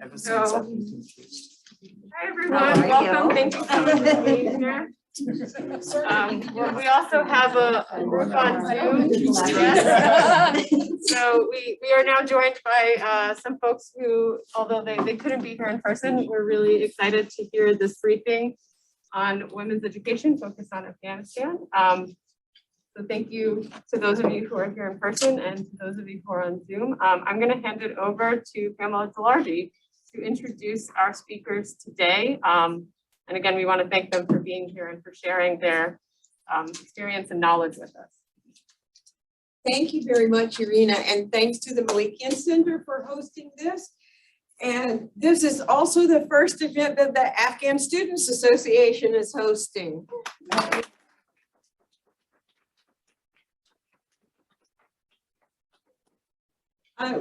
Hi everyone, welcome. Thank you so much for being here. We also have a group on Zoom. Yes. So we are now joined by some folks who, although they couldn't be here in person, we're really excited to hear this briefing on women's education focused on Afghanistan. So thank you to those of you who are here in person and to those of you who are on Zoom. I'm going to hand it over to Kamal to introduce our speakers today. And again, we want to thank them for being here and for sharing their experience and knowledge with us. Thank you very much, Rangina, and thanks to the Melikian Center for hosting this. And this is also the first event that the Afghan Students Association is hosting.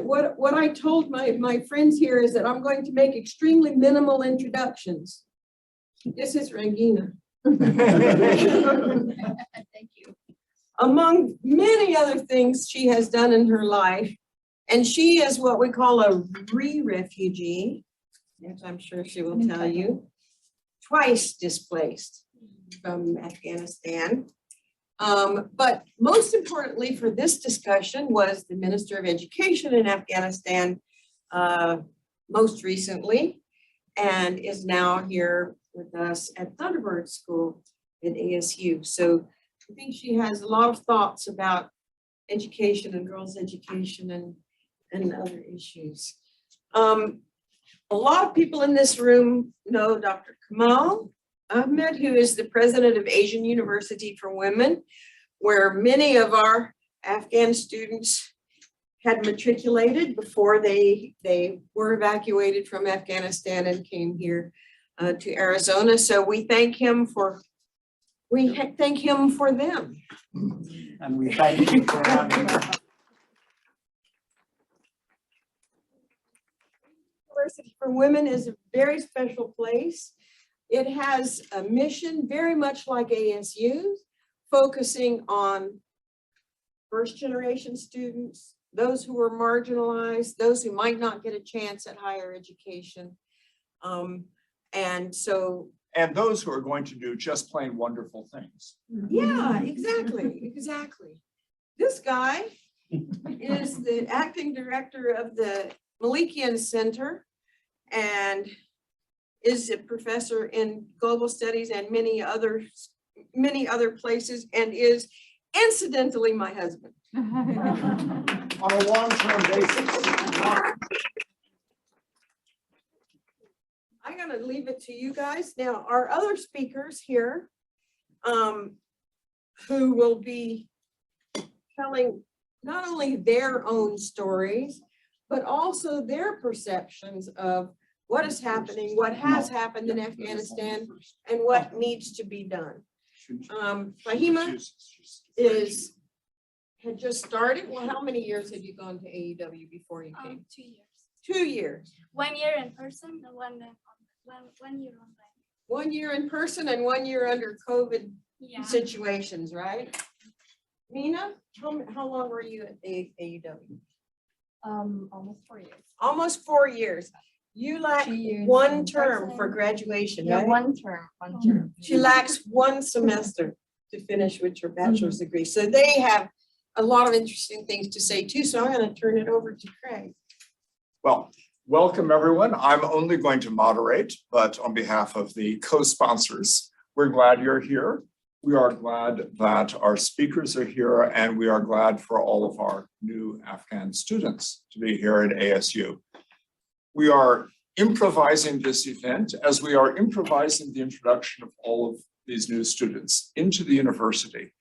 What I told my friends here is that I'm going to make extremely minimal introductions. This is Rangina. Thank you. Among many other things she has done in her life, and she is what we call a refugee, as I'm sure she will tell you, twice displaced from Afghanistan. But most importantly for this discussion was the Minister of Education in Afghanistan most recently, and is now here with us at Thunderbird School at ASU. So I think she has a lot of thoughts about education and girls' education and other issues. A lot of people in this room know Dr. Kamal, Ahmad, who is the president of Asian University for Women, where many of our Afghan students had matriculated before they were evacuated from Afghanistan and came here to Arizona. So we thank him for them. And we thank you for having us. University for Women is a very special place. It has a mission very much like ASU, focusing on first generation students, those who are marginalized, those who might not get a chance at higher education. And those who are going to do just plain wonderful things. Yeah, exactly. This guy is the acting director of the Melikian Center and is a professor in global studies and many other places, and is incidentally my husband. On a long-term basis. I'm going to leave it to you guys. Now, our other speakers here, who will be telling not only their own stories, but also their perceptions of what is happening, what has happened in Afghanistan, and what needs to be done. Fahima had just started. Well, how many years had you gone to AEW before you came? 2 years. 2 years. 1 year in person and 1 year online. 1 year in person and 1 year under COVID Yeah. situations, right? Nina, how long were you at the AEW? Almost 4 years. Almost 4 years. You lack 2 years one in term person. for graduation, Yeah, right? one term. She lacks one semester to finish with your bachelor's degree. So they have a lot of interesting things to say too. So I'm going to turn it over to Craig. Well, welcome everyone. I'm only going to moderate, but on behalf of the co-sponsors, we're glad you're here. We are glad that our speakers are here, and we are glad for all of our new Afghan students to be here at ASU. We are improvising this event as we are improvising the introduction of all of these new students into the university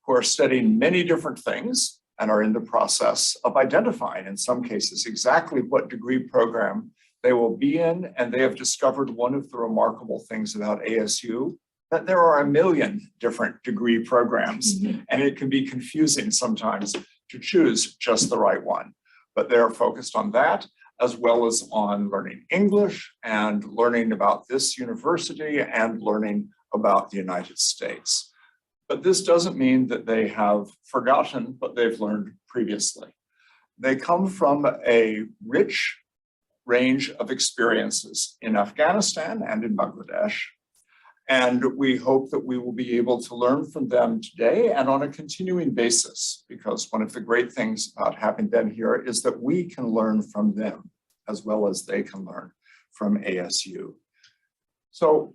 who are studying many different things and are in the process of identifying, in some cases, exactly what degree program they will be in. And they have discovered one of the remarkable things about ASU, that there are a million different degree programs, and it can be confusing sometimes to choose just the right one. But they're focused on that, as well as on learning English and learning about this university and learning about the United States. But this doesn't mean that they have forgotten what they've learned previously. They come from a rich range of experiences in Afghanistan and in Bangladesh. And we hope that we will be able to learn from them today and on a continuing basis, because one of the great things about having them here is that we can learn from them as well as they can learn from ASU. So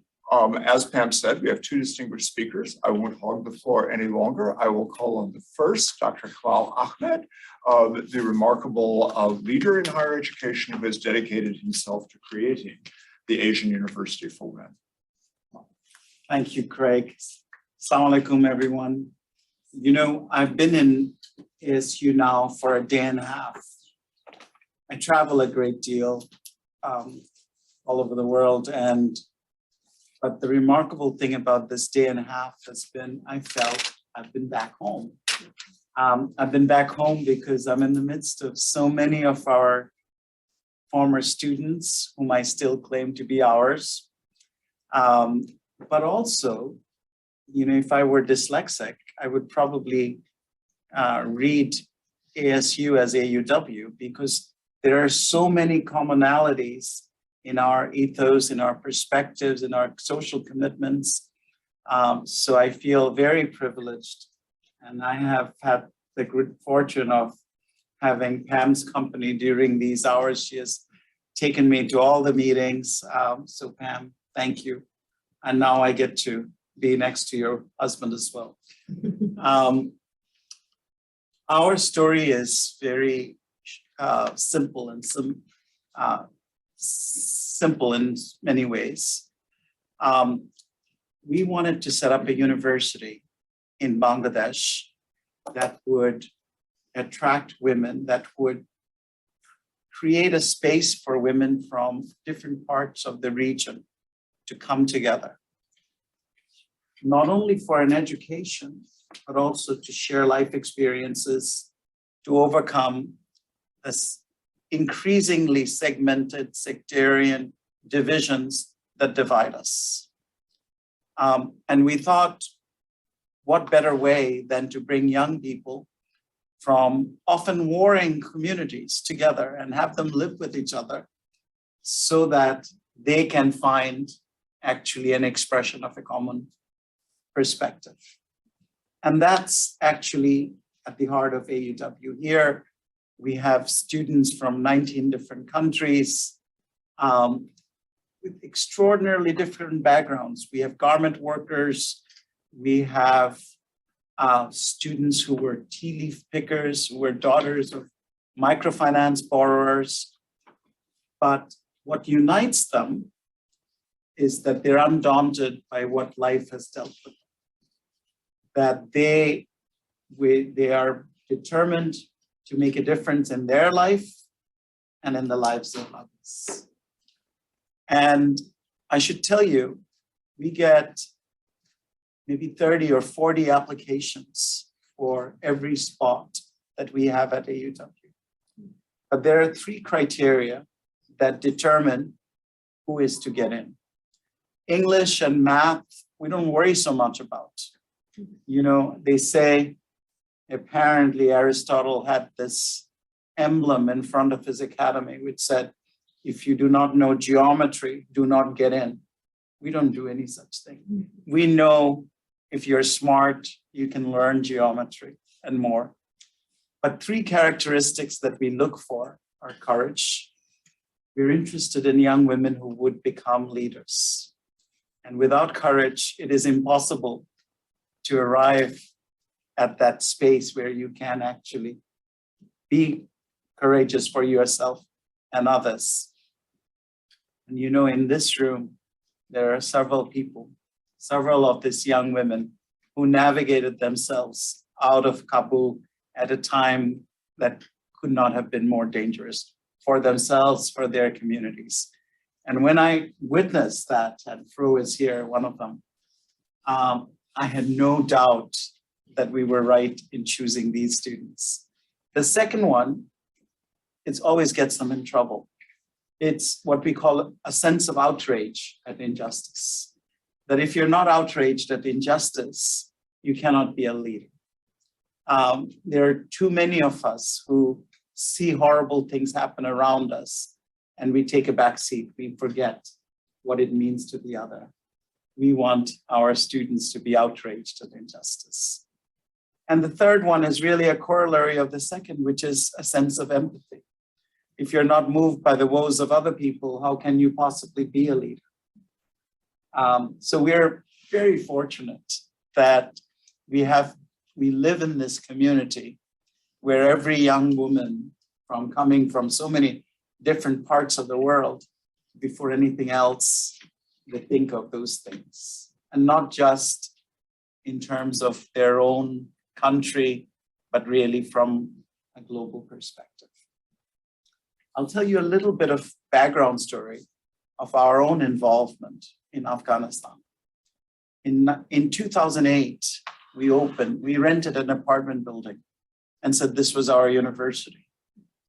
as Pam said, we have two distinguished speakers. I won't hog the floor any longer. I will call on the first, Dr. Kamal Ahmad, the remarkable leader in higher education who has dedicated himself to creating the Asian University for Women. Thank you, Craig. Assalamu alaikum, everyone. You know, I've been in ASU now for a day and a half. I travel a great deal all over the world, but the remarkable thing about this day and a half has been, I felt I've been back home. I've been back home because I'm in the midst of so many of our former students whom I still claim to be ours. But also, you know, if I were dyslexic, I would probably read ASU as AUW, because there are so many commonalities in our ethos, in our perspectives, in our social commitments. So I feel very privileged, and I have had the good fortune of having Pam's company during these hours. She has taken me to all the meetings. So Pam, thank you. And now I get to be next to your husband as well. Our story is very simple and simple in many ways. We wanted to set up a university in Bangladesh that would attract women, that would create a space for women from different parts of the region to come together, not only for an education, but also to share life experiences, to overcome this increasingly segmented sectarian divisions that divide us. And we thought, what better way than to bring young people from often warring communities together and have them live with each other so that they can find actually an expression of a common perspective. And that's actually at the heart of AUW. Here, we have students from 19 different countries with extraordinarily different backgrounds. We have garment workers, we have students who were tea leaf pickers, who were daughters of microfinance borrowers. But what unites them is that they're undaunted by what life has dealt with them. That they are determined to make a difference in their life and in the lives of others. And I should tell you, we get maybe 30 or 40 applications for every spot that we have at AUW. But there are 3 criteria that determine who is to get in. English and math, we don't worry so much about. You know, they say, apparently Aristotle had this emblem in front of his academy, which said, if you do not know geometry, do not get in. We don't do any such thing. We know if you're smart, you can learn geometry and more. But 3 characteristics that we look for are courage. We're interested in young women who would become leaders. And without courage, it is impossible to arrive at that space where you can actually be courageous for yourself and others. And you know, in this room, there are several people, several of these young women who navigated themselves out of Kabul at a time that could not have been more dangerous for themselves, for their communities. And when I witnessed that, and Fro is here, one of them, I had no doubt that we were right in choosing these students. The second one, it always gets them in trouble. It's what we call a sense of outrage at injustice. That if you're not outraged at injustice, you cannot be a leader. There are too many of us who see horrible things happen around us and we take a back seat. We forget what it means to the other. We want our students to be outraged at injustice. And the third one is really a corollary of the second, which is a sense of empathy. If you're not moved by the woes of other people, how can you possibly be a leader? So we're very fortunate that we live in this community where every young woman coming from so many different parts of the world, before anything else, they think of those things. And not just in terms of their own country, but really from a global perspective. I'll tell you a little bit of background story of our own involvement in Afghanistan. In 2008, we rented an apartment building and said this was our university.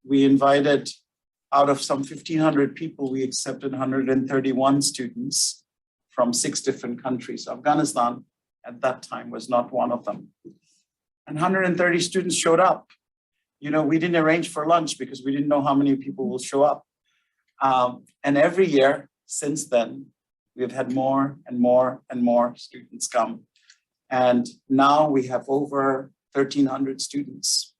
We invited, out of some 1,500 people, we accepted 131 students from 6 different countries. Afghanistan at that time was not one of them. And 130 students showed up. You know, we didn't arrange for lunch because we didn't know how many people will show up. And every year since then, we've had more and more and more students come. And now we have over 1,300 students.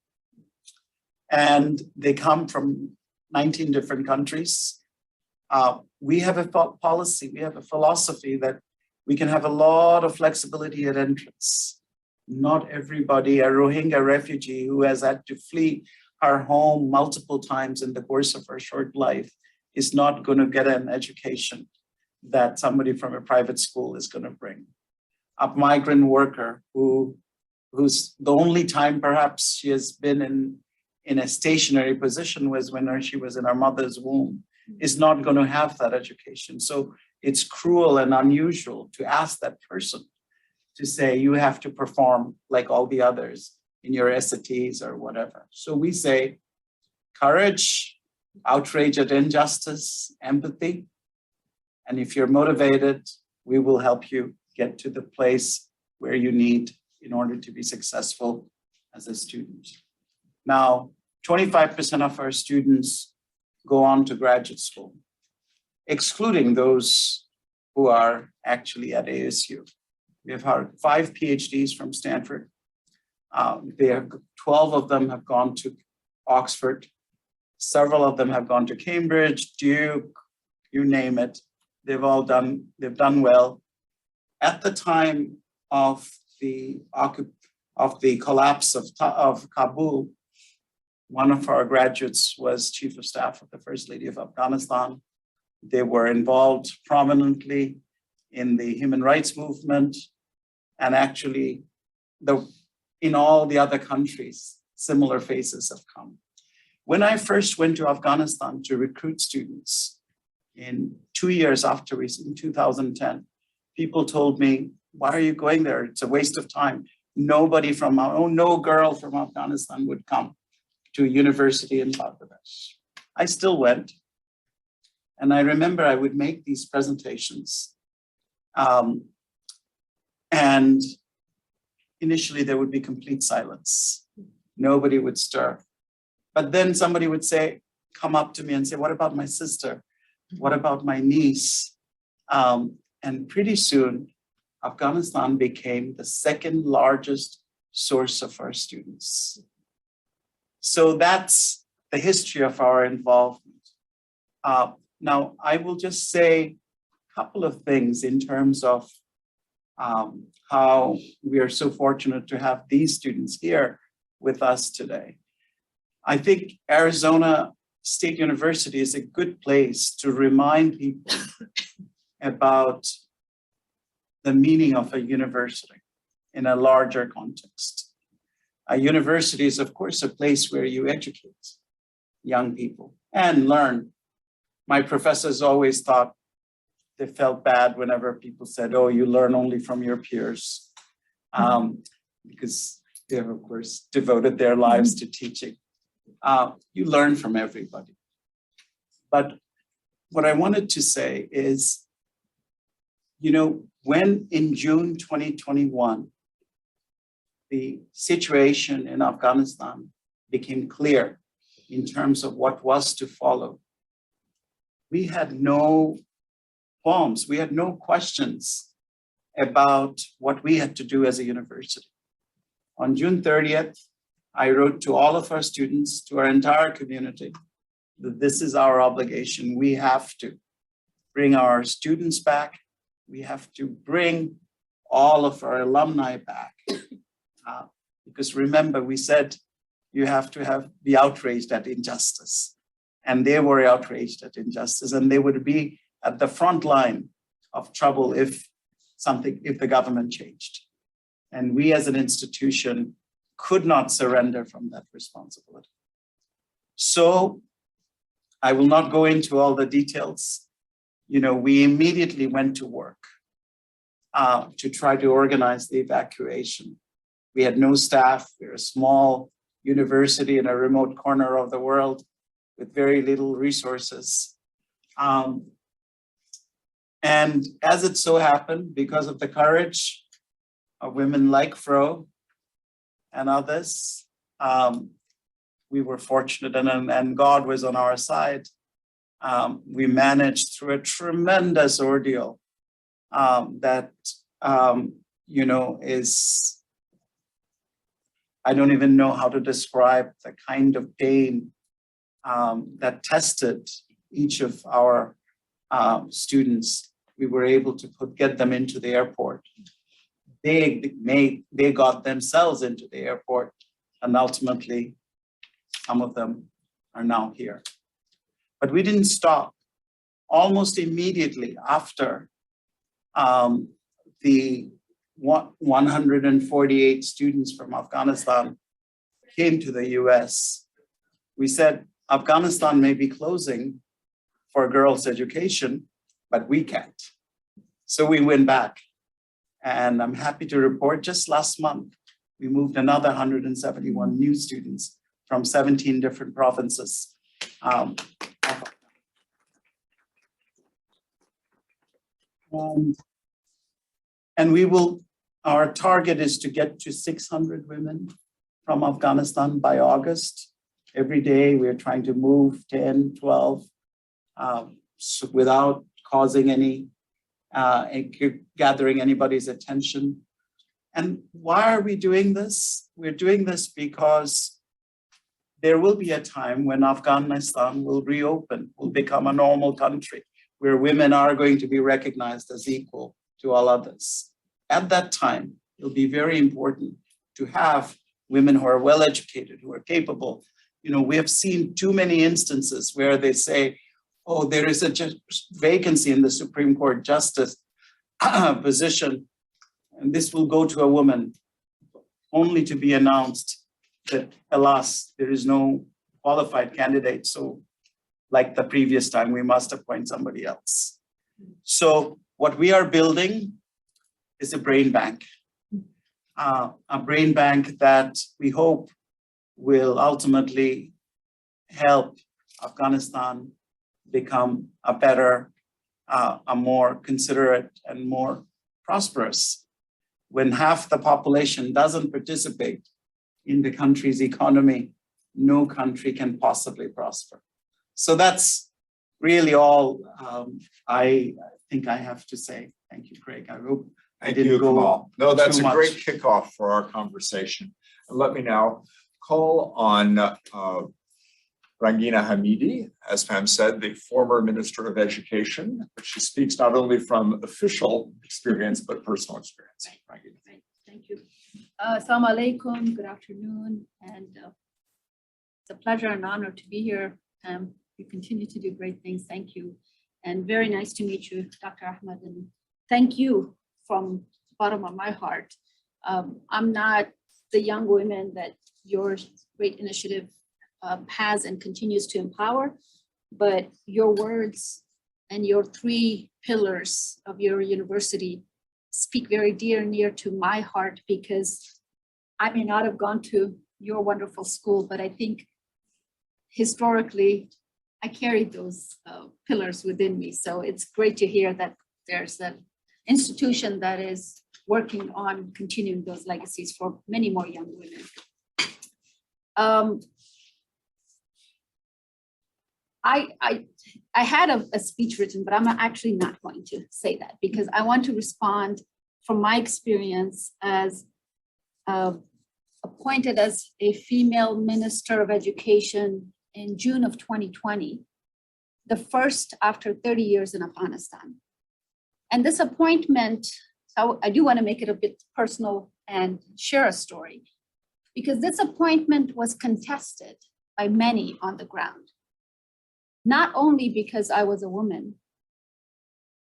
And they come from 19 different countries. We have a policy, we have a philosophy that we can have a lot of flexibility at entrance. Not everybody, a Rohingya refugee who has had to flee her home multiple times in the course of her short life, is not going to get an education that somebody from a private school is going to bring. A migrant worker who's the only time perhaps she has been in a stationary position was when she was in her mother's womb, is not going to have that education. So it's cruel and unusual to ask that person to say, you have to perform like all the others in your SATs or whatever. So we say courage, outrage at injustice, empathy. And if you're motivated, we will help you get to the place where you need in order to be successful as a student. Now, 25% of our students go on to graduate school, excluding those who are actually at ASU. We have had 5 PhDs from Stanford. 12 of them have gone to Oxford. Several of them have gone to Cambridge, Duke, you name it. They've done well. At the time of the collapse of Kabul, one of our graduates was Chief of Staff of the First Lady of Afghanistan. They were involved prominently in the human rights movement, and actually in all the other countries, similar faces have come. When I first went to Afghanistan to recruit students in 2 years afterwards, in 2010, people told me, why are you going there? It's a waste of time. No girl from Afghanistan would come to a university in Bangladesh. I still went. And I remember I would make these presentations. And initially there would be complete silence. Nobody would stir. But then somebody would come up to me and say, what about my sister? What about my niece? And pretty soon, Afghanistan became the second largest source of our students. So that's the history of our involvement. Now, I will just say a couple of things in terms of how we are so fortunate to have these students here with us today. I think Arizona State University is a good place to remind people about the meaning of a university in a larger context. A university is, of course, a place where you educate young people and learn. My professors always thought they felt bad whenever people said, oh, you learn only from your peers, because they have, of course, devoted their lives to teaching. You learn from everybody. But what I wanted to say is, when in June 2021, the situation in Afghanistan became clear in terms of what was to follow, we had no qualms, we had no questions about what we had to do as a university. On June 30th, I wrote to all of our students, to our entire community, that this is our obligation. We have to bring our students back. We have to bring all of our alumni back. Because remember, we said you have to be outraged at injustice. And they were outraged at injustice, and they would be at the front line of trouble if the government changed. And we as an institution could not surrender from that responsibility. So I will not go into all the details. We immediately went to work to try to organize the evacuation. We had no staff. We're a small university in a remote corner of the world with very little resources. And as it so happened, because of the courage of women like Fro and others, we were fortunate, and God was on our side. We managed through a tremendous ordeal that, is, I don't even know how to describe the kind of pain that tested each of our students. We were able to get them into the airport. They got themselves into the airport, and ultimately, some of them are now here. But we didn't stop. Almost immediately after the 148 students from Afghanistan came to the US, we said, Afghanistan may be closing for girls' education, but we can't. So we went back, and I'm happy to report just last month, we moved another 171 new students from 17 different provinces. And our target is to get to 600 women from Afghanistan by August. Every day we're trying to move 10, 12, without causing gathering anybody's attention. And why are we doing this? We're doing this because there will be a time when Afghanistan will reopen, will become a normal country, where women are going to be recognized as equal to all others. At that time, it'll be very important to have women who are well-educated, who are capable. We have seen too many instances where they say, oh, there is a vacancy in the Supreme Court justice position, and this will go to a woman, only to be announced that, alas, there is no qualified candidate. So like the previous time, we must appoint somebody else. So what we are building is a brain bank that we hope will ultimately help Afghanistan become a better, a more considerate and more prosperous. When half the population doesn't participate in the country's economy, no country can possibly prosper. So that's really all I think I have to say. Thank you, Craig. I hope I didn't go Kamal. No, that's too a great much. kickoff for our conversation. And let me now call on Rangina Hamidi, as Pam said, the former Minister of Education. She speaks not only from official experience, but personal experience. Rangina. Thank you. Assalamu alaikum, good afternoon, and it's a pleasure and honor to be here. You continue to do great things, thank you. And very nice to meet you, Dr. Ahmad, and thank you from the bottom of my heart. I'm not the young women that your great initiative has and continues to empower, but your words and your 3 pillars of your university speak very dear and near to my heart, because I may not have gone to your wonderful school, but I think historically I carried those pillars within me. So it's great to hear that there's an institution that is working on continuing those legacies for many more young women. I had a speech written, but I'm actually not going to say that because I want to respond from my experience as appointed as a female minister of education in June of 2020, the first after 30 years in Afghanistan. And this appointment, so I do want to make it a bit personal and share a story, because this appointment was contested by many on the ground. Not only because I was a woman,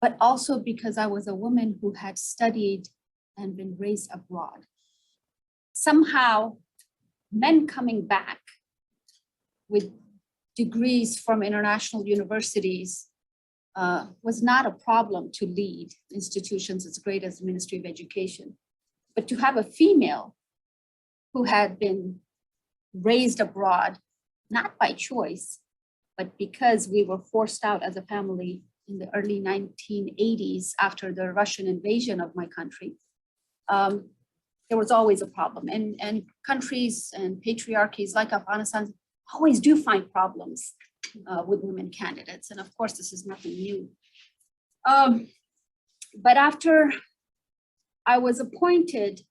but also because I was a woman who had studied and been raised abroad. Somehow, men coming back with degrees from international universities was not a problem to lead institutions as great as the Ministry of Education. But to have a female who had been raised abroad, not by choice, but because we were forced out as a family in the early 1980s after the Russian invasion of my country, there was always a problem. And countries and patriarchies like Afghanistan always do find problems with women candidates. And of course, this is nothing new. But after I was appointed,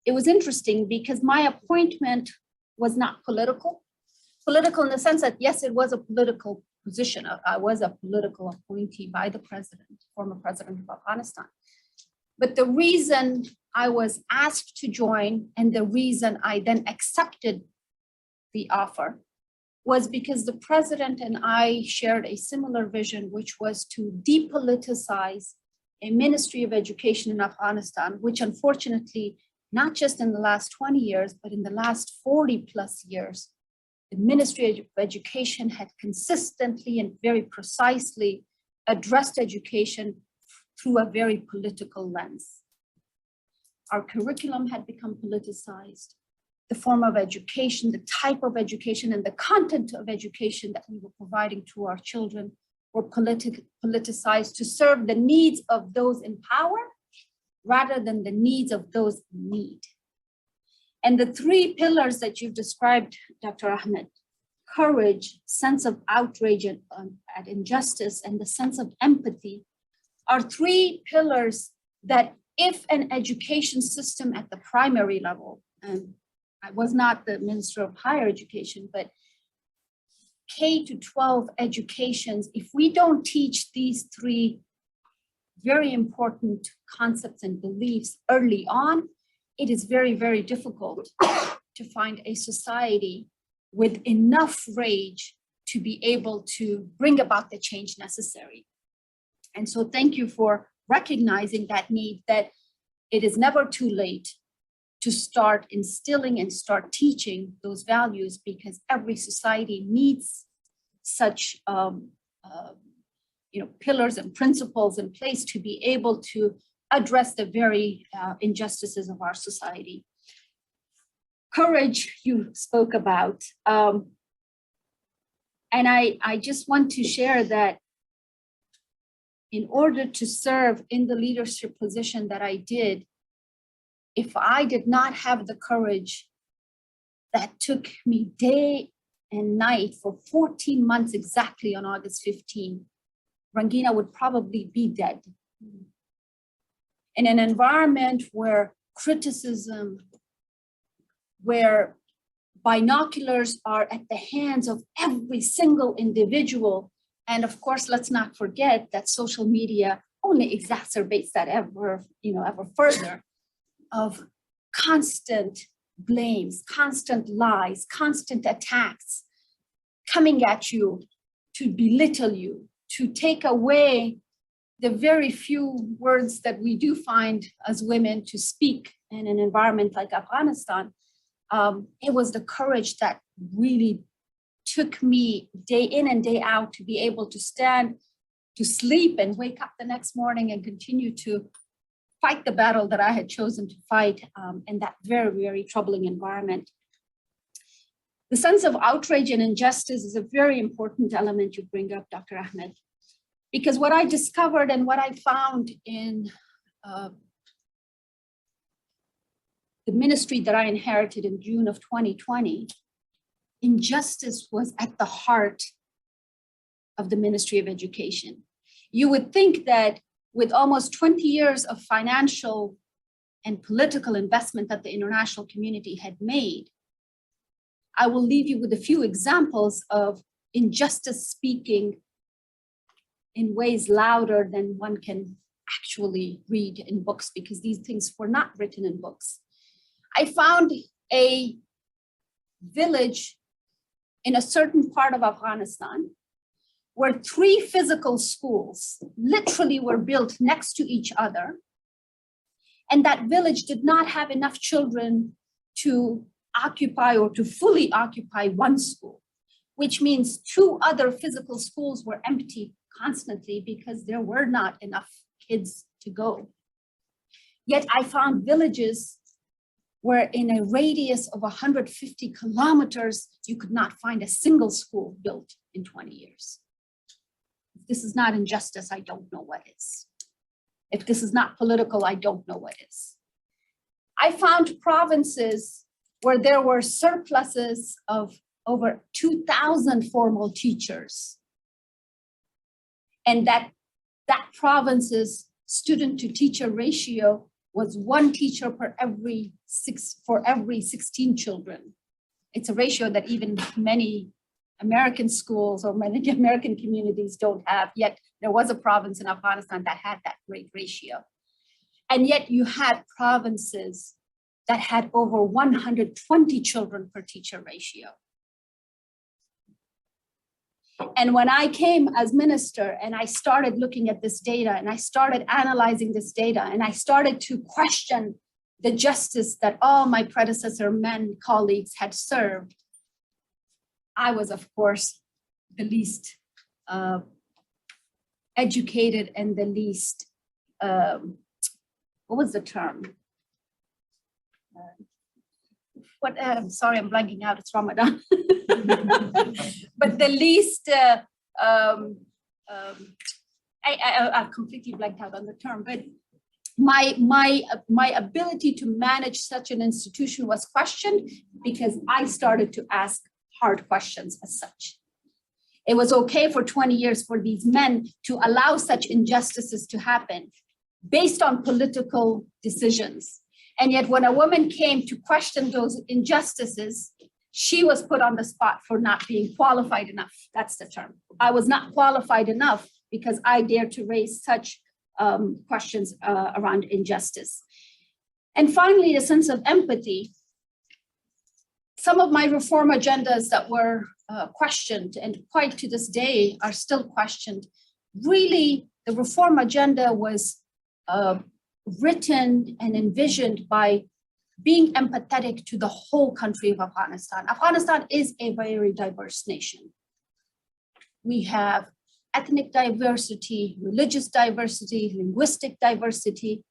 it was interesting because my appointment was not political. Political in the sense that, yes, it was a political position. I was a political appointee by the president, former president of Afghanistan. But the reason I was asked to join and the reason I then accepted the offer was because the president and I shared a similar vision, which was to depoliticize a Ministry of Education in Afghanistan, which unfortunately, not just in the last 20 years, but in the last 40 plus years, the Ministry of Education had consistently and very precisely addressed education through a very political lens. Our curriculum had become politicized. The form of education, the type of education, and the content of education that we were providing to our children were politicized to serve the needs of those in power rather than the needs of those in need. And the three pillars that you've described, Dr. Ahmad, courage, sense of outrage at injustice, and the sense of empathy, are three pillars that if an education system at the primary level, and I was not the Minister of Higher Education, but K to 12 educations, if we don't teach these three very important concepts and beliefs early on, it is very, very difficult to find a society with enough rage to be able to bring about the change necessary. And so thank you for recognizing that need, that it is never too late to start instilling and start teaching those values, because every society needs such pillars and principles in place to be able to address the very injustices of our society. Courage, you spoke about. And I just want to share that in order to serve in the leadership position that I did, if I did not have the courage that took me day and night for 14 months exactly on August 15, Rangina would probably be dead. In an environment where criticism, where binoculars are at the hands of every single individual, and of course, let's not forget that social media only exacerbates that ever further, of constant blames, constant lies, constant attacks coming at you to belittle you, to take away the very few words that we do find as women to speak in an environment like Afghanistan. It was the courage that really took me day in and day out to be able to stand, to sleep and wake up the next morning and continue to fight the battle that I had chosen to fight in that very, very troubling environment. The sense of outrage and injustice is a very important element you bring up, Dr. Ahmad, because what I discovered and what I found in the ministry that I inherited in June of 2020 injustice was at the heart of the Ministry of Education. You would think that with almost 20 years of financial and political investment that the international community had made, I will leave you with a few examples of injustice speaking in ways louder than one can actually read in books, because these things were not written in books. I found a village in a certain part of Afghanistan where 3 physical schools literally were built next to each other. And that village did not have enough children to occupy or to fully occupy one school, which means 2 other physical schools were empty constantly because there were not enough kids to go. Yet I found villages where in a radius of 150 kilometers, you could not find a single school built in 20 years. If this is not injustice, I don't know what is. If this is not political, I don't know what is. I found provinces where there were surpluses of over 2,000 formal teachers. And that province's student to teacher ratio was 1 teacher for every 16 children. It's a ratio that even many American schools or many American communities don't have, yet there was a province in Afghanistan that had that great ratio. And yet you had provinces that had over 120 children per teacher ratio. And when I came as minister and I started looking at this data and I started analyzing this data and I started to question the justice that all my predecessor men colleagues had served, I was, of course, the least educated and the least, what was the term? Sorry, I'm blanking out, it's Ramadan. But the least, I've completely blanked out on the term, but my ability to manage such an institution was questioned because I started to ask hard questions as such. It was okay for 20 years for these men to allow such injustices to happen based on political decisions. And yet when a woman came to question those injustices, she was put on the spot for not being qualified enough. That's the term. I was not qualified enough because I dared to raise such questions around injustice. And finally, the sense of empathy. Some of my reform agendas that were questioned and quite to this day are still questioned. Really, the reform agenda was written and envisioned by being empathetic to the whole country of Afghanistan. Afghanistan is a very diverse nation. We have ethnic diversity, religious diversity, linguistic diversity.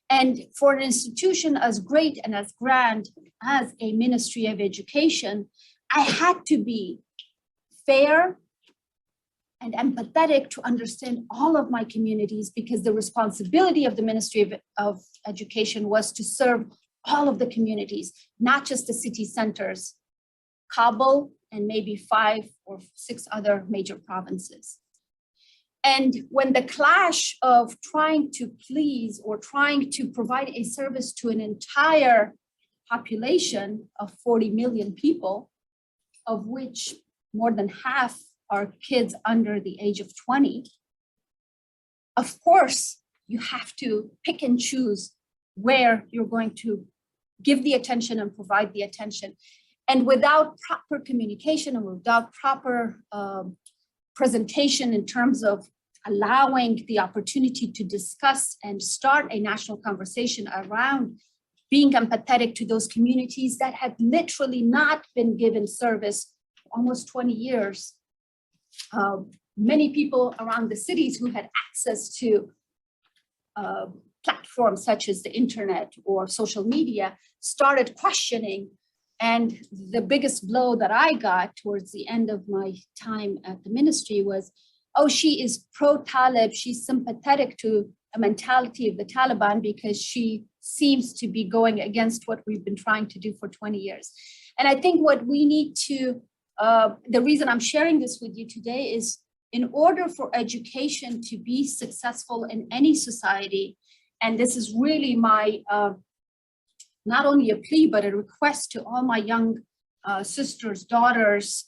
And for an institution as great and as grand as a Ministry of Education, I had to be fair and empathetic to understand all of my communities, because the responsibility of the Ministry of Education was to serve all of the communities, not just the city centers, Kabul, and maybe 5 or 6 other major provinces. And when the clash of trying to please or trying to provide a service to an entire population of 40 million people, of which more than half are kids under the age of 20, of course, you have to pick and choose where you're going to give the attention and provide the attention. And without proper communication and without proper presentation in terms of allowing the opportunity to discuss and start a national conversation around being empathetic to those communities that had literally not been given service for almost 20 years. Many people around the cities who had access to platforms such as the internet or social media started questioning. And the biggest blow that I got towards the end of my time at the ministry was, oh, she is pro-Talib, she's sympathetic to a mentality of the Taliban because she seems to be going against what we've been trying to do for 20 years. And I think what we need to the reason I'm sharing this with you today is in order for education to be successful in any society, and this is really my, not only a plea, but a request to all my young sisters, daughters,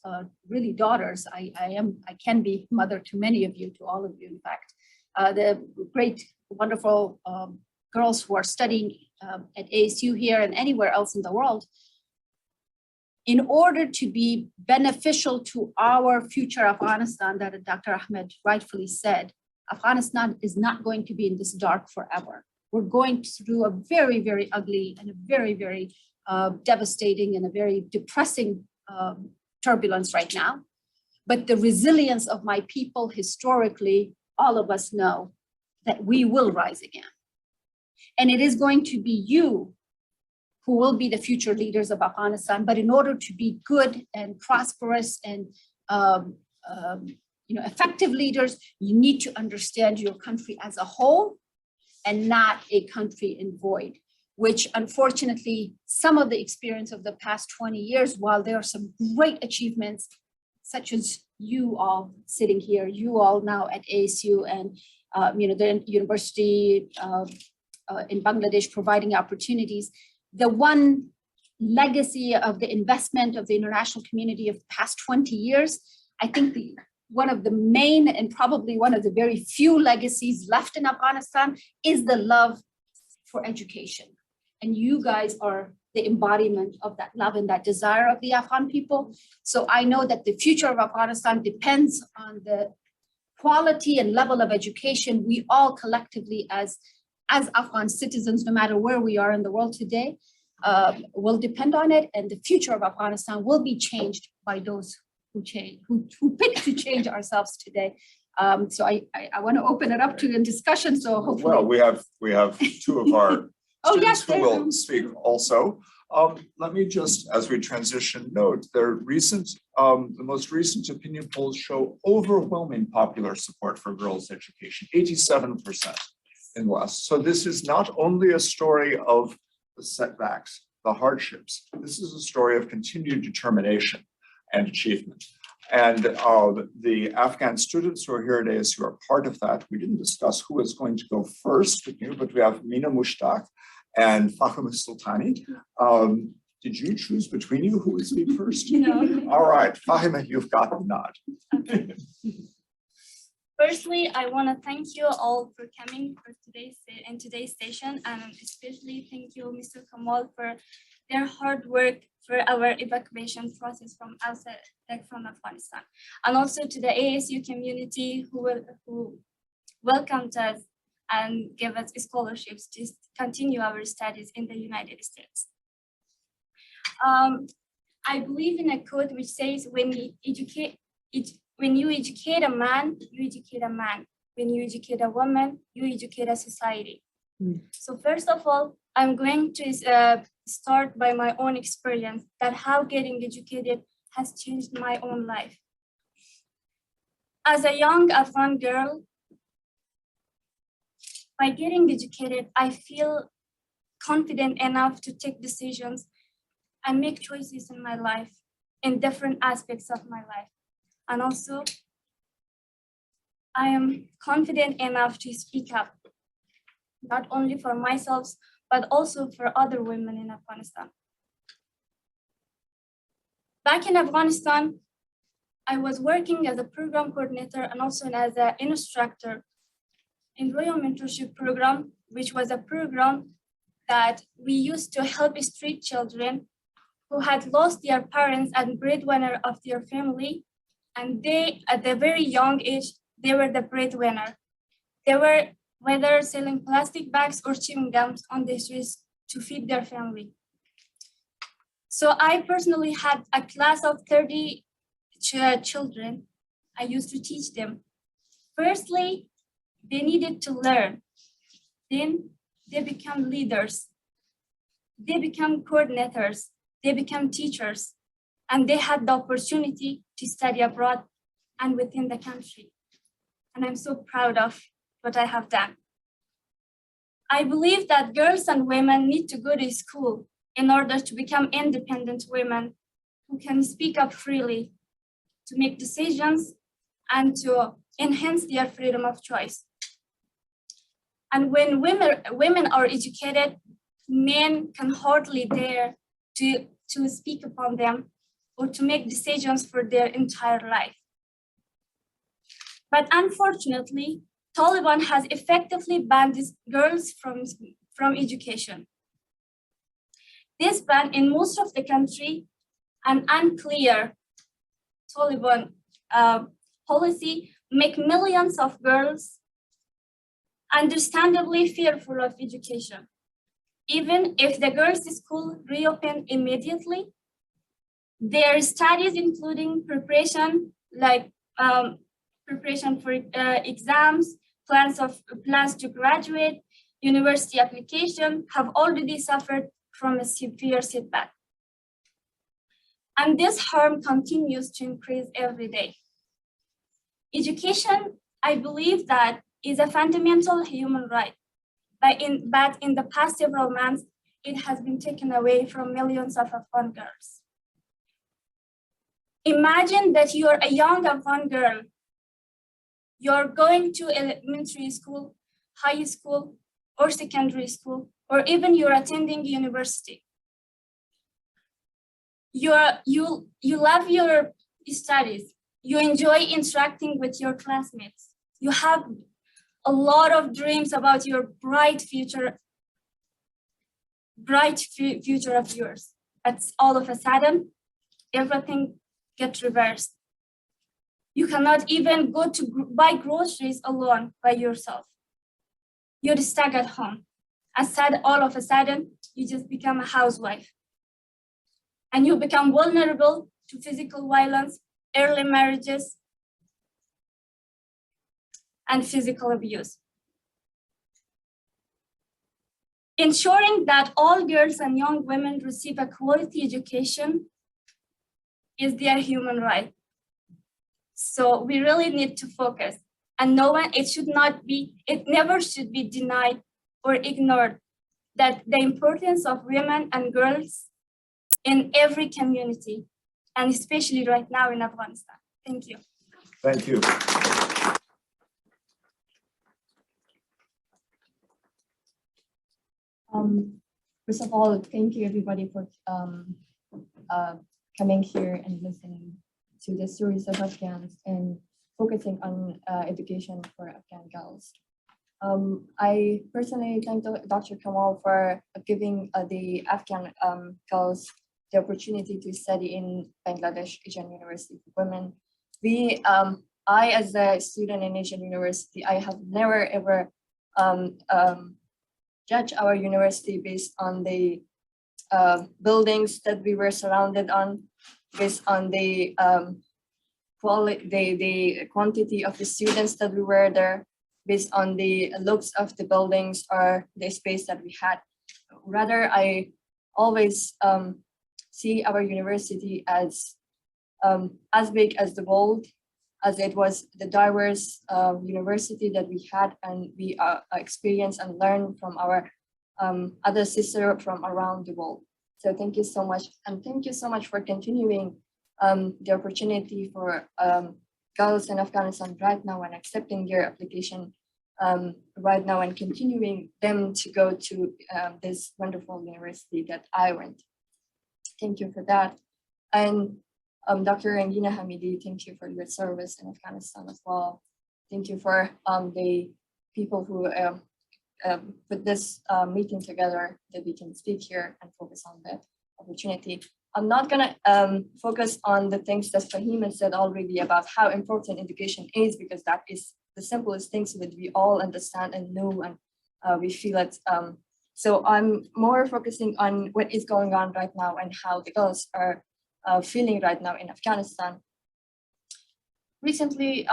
really daughters. I can be mother to many of you, to all of you, in fact. The great, wonderful girls who are studying at ASU here and anywhere else in the world. In order to be beneficial to our future Afghanistan, that Dr. Ahmad rightfully said, Afghanistan is not going to be in this dark forever. We're going through a very, very ugly and a very, very devastating and a very depressing turbulence right now. But the resilience of my people historically, all of us know that we will rise again. And it is going to be you who will be the future leaders of Afghanistan. But in order to be good and prosperous and effective leaders, you need to understand your country as a whole and not a country in void, which unfortunately, some of the experience of the past 20 years, while there are some great achievements, such as you all sitting here, you all now at ASU and the university in Bangladesh providing opportunities. The one legacy of the investment of the international community of the past 20 years, I think one of the main and probably one of the very few legacies left in Afghanistan is the love for education. And you guys are the embodiment of that love and that desire of the Afghan people. So I know that the future of Afghanistan depends on the quality and level of education we all collectively as Afghan citizens, no matter where we are in the world today, will depend on it. And the future of Afghanistan will be changed by those who pick to change ourselves today. So I want to open it up to a discussion. So hopefully. Well, we have two of our Oh, students yes, who will speak also. Let me just, as we transition, note the most recent opinion polls show overwhelming popular support for girls' education, 87% in the West. So this is not only a story of the setbacks, the hardships. This is a story of continued determination and achievement. And the Afghan students who are here at ASU are part of that. We didn't discuss who is going to go first with you, but we have Mina Mushtaq and Fahima Sultani. Did you choose between you who would speak first? No. All right, Fahima, you've got the nod. Okay. Firstly, I want to thank you all for coming for today's session, and especially thank you, Mr. Kamal, for their hard work for our evacuation process from outside, like from Afghanistan, and also to the ASU community who welcomed us and gave us scholarships to continue our studies in the United States. I believe in a quote which says, when you educate a man, you educate a man. When you educate a woman, you educate a society. So first of all, I'm going to start by my own experience, that how getting educated has changed my own life. As a young Afghan girl, by getting educated, I feel confident enough to take decisions and make choices in my life, in different aspects of my life. And also, I am confident enough to speak up, not only for myself, but also for other women in Afghanistan. Back in Afghanistan, I was working as a program coordinator and also as an instructor in Royal Mentorship Program, which was a program that we used to help street children who had lost their parents and breadwinner of their family. And they, at the very young age, they were the breadwinner. They were whether selling plastic bags or chewing gums on the streets to feed their family. So I personally had a class of 30 children. I used to teach them. Firstly, they needed to learn. Then they become leaders. They become coordinators. They become teachers. And they had the opportunity to study abroad and within the country. And I'm so proud of what I have done. I believe that girls and women need to go to school in order to become independent women who can speak up freely to make decisions, and to enhance their freedom of choice. And when women are educated, men can hardly dare to speak upon them or to make decisions for their entire life. But unfortunately, Taliban has effectively banned these girls from education. This ban in most of the country, an unclear Taliban policy, make millions of girls understandably fearful of education. Even if the girls' school reopened immediately, their studies, including preparation, like preparation for exams, plans to graduate, university application, have already suffered from a severe setback. And this harm continues to increase every day. Education, I believe that, is a fundamental human right, but in the past several months, it has been taken away from millions of Afghan girls. Imagine that you are a young Afghan girl. You're going to elementary school, high school, or secondary school, or even you're attending university. You love your studies. You enjoy interacting with your classmates. You have a lot of dreams about your bright future of yours. But all of a sudden, everything gets reversed. You cannot even go to buy groceries alone by yourself. You're stuck at home. All of a sudden, you just become a housewife. And you become vulnerable to physical violence, early marriages, and physical abuse. Ensuring that all girls and young women receive a quality education is their human right. So we really need to focus, and it never should be denied or ignored that the importance of women and girls in every community, and especially right now in Afghanistan. Thank you. Thank you. First of all, thank you everybody for coming here and listening to the stories of Afghans and focusing on education for Afghan girls. I personally thank Dr. Kamal for giving the Afghan girls the opportunity to study in Bangladesh Asian University for Women. I, as a student in Asian University, I have never ever judged our university based on the buildings that we were surrounded on, based on the quantity of the students that we were there, based on the looks of the buildings or the space that we had. Rather, I always see our university as big as the world, as it was the diverse university that we had, and we experience and learn from our other sisters from around the world. So thank you so much, and thank you so much for continuing the opportunity for girls in Afghanistan right now and accepting their application right now and continuing them to go to this wonderful university that I went. Thank you for that. And Dr. Rangina Hamidi, thank you for your service in Afghanistan as well. Thank you for the people who put this meeting together that we can speak here and focus on the opportunity. I'm not gonna focus on the things that Fahim said already about how important education is, because that is the simplest things that we all understand and know, and we feel it. So I'm more focusing on what is going on right now and how the girls are feeling right now in Afghanistan. Recently,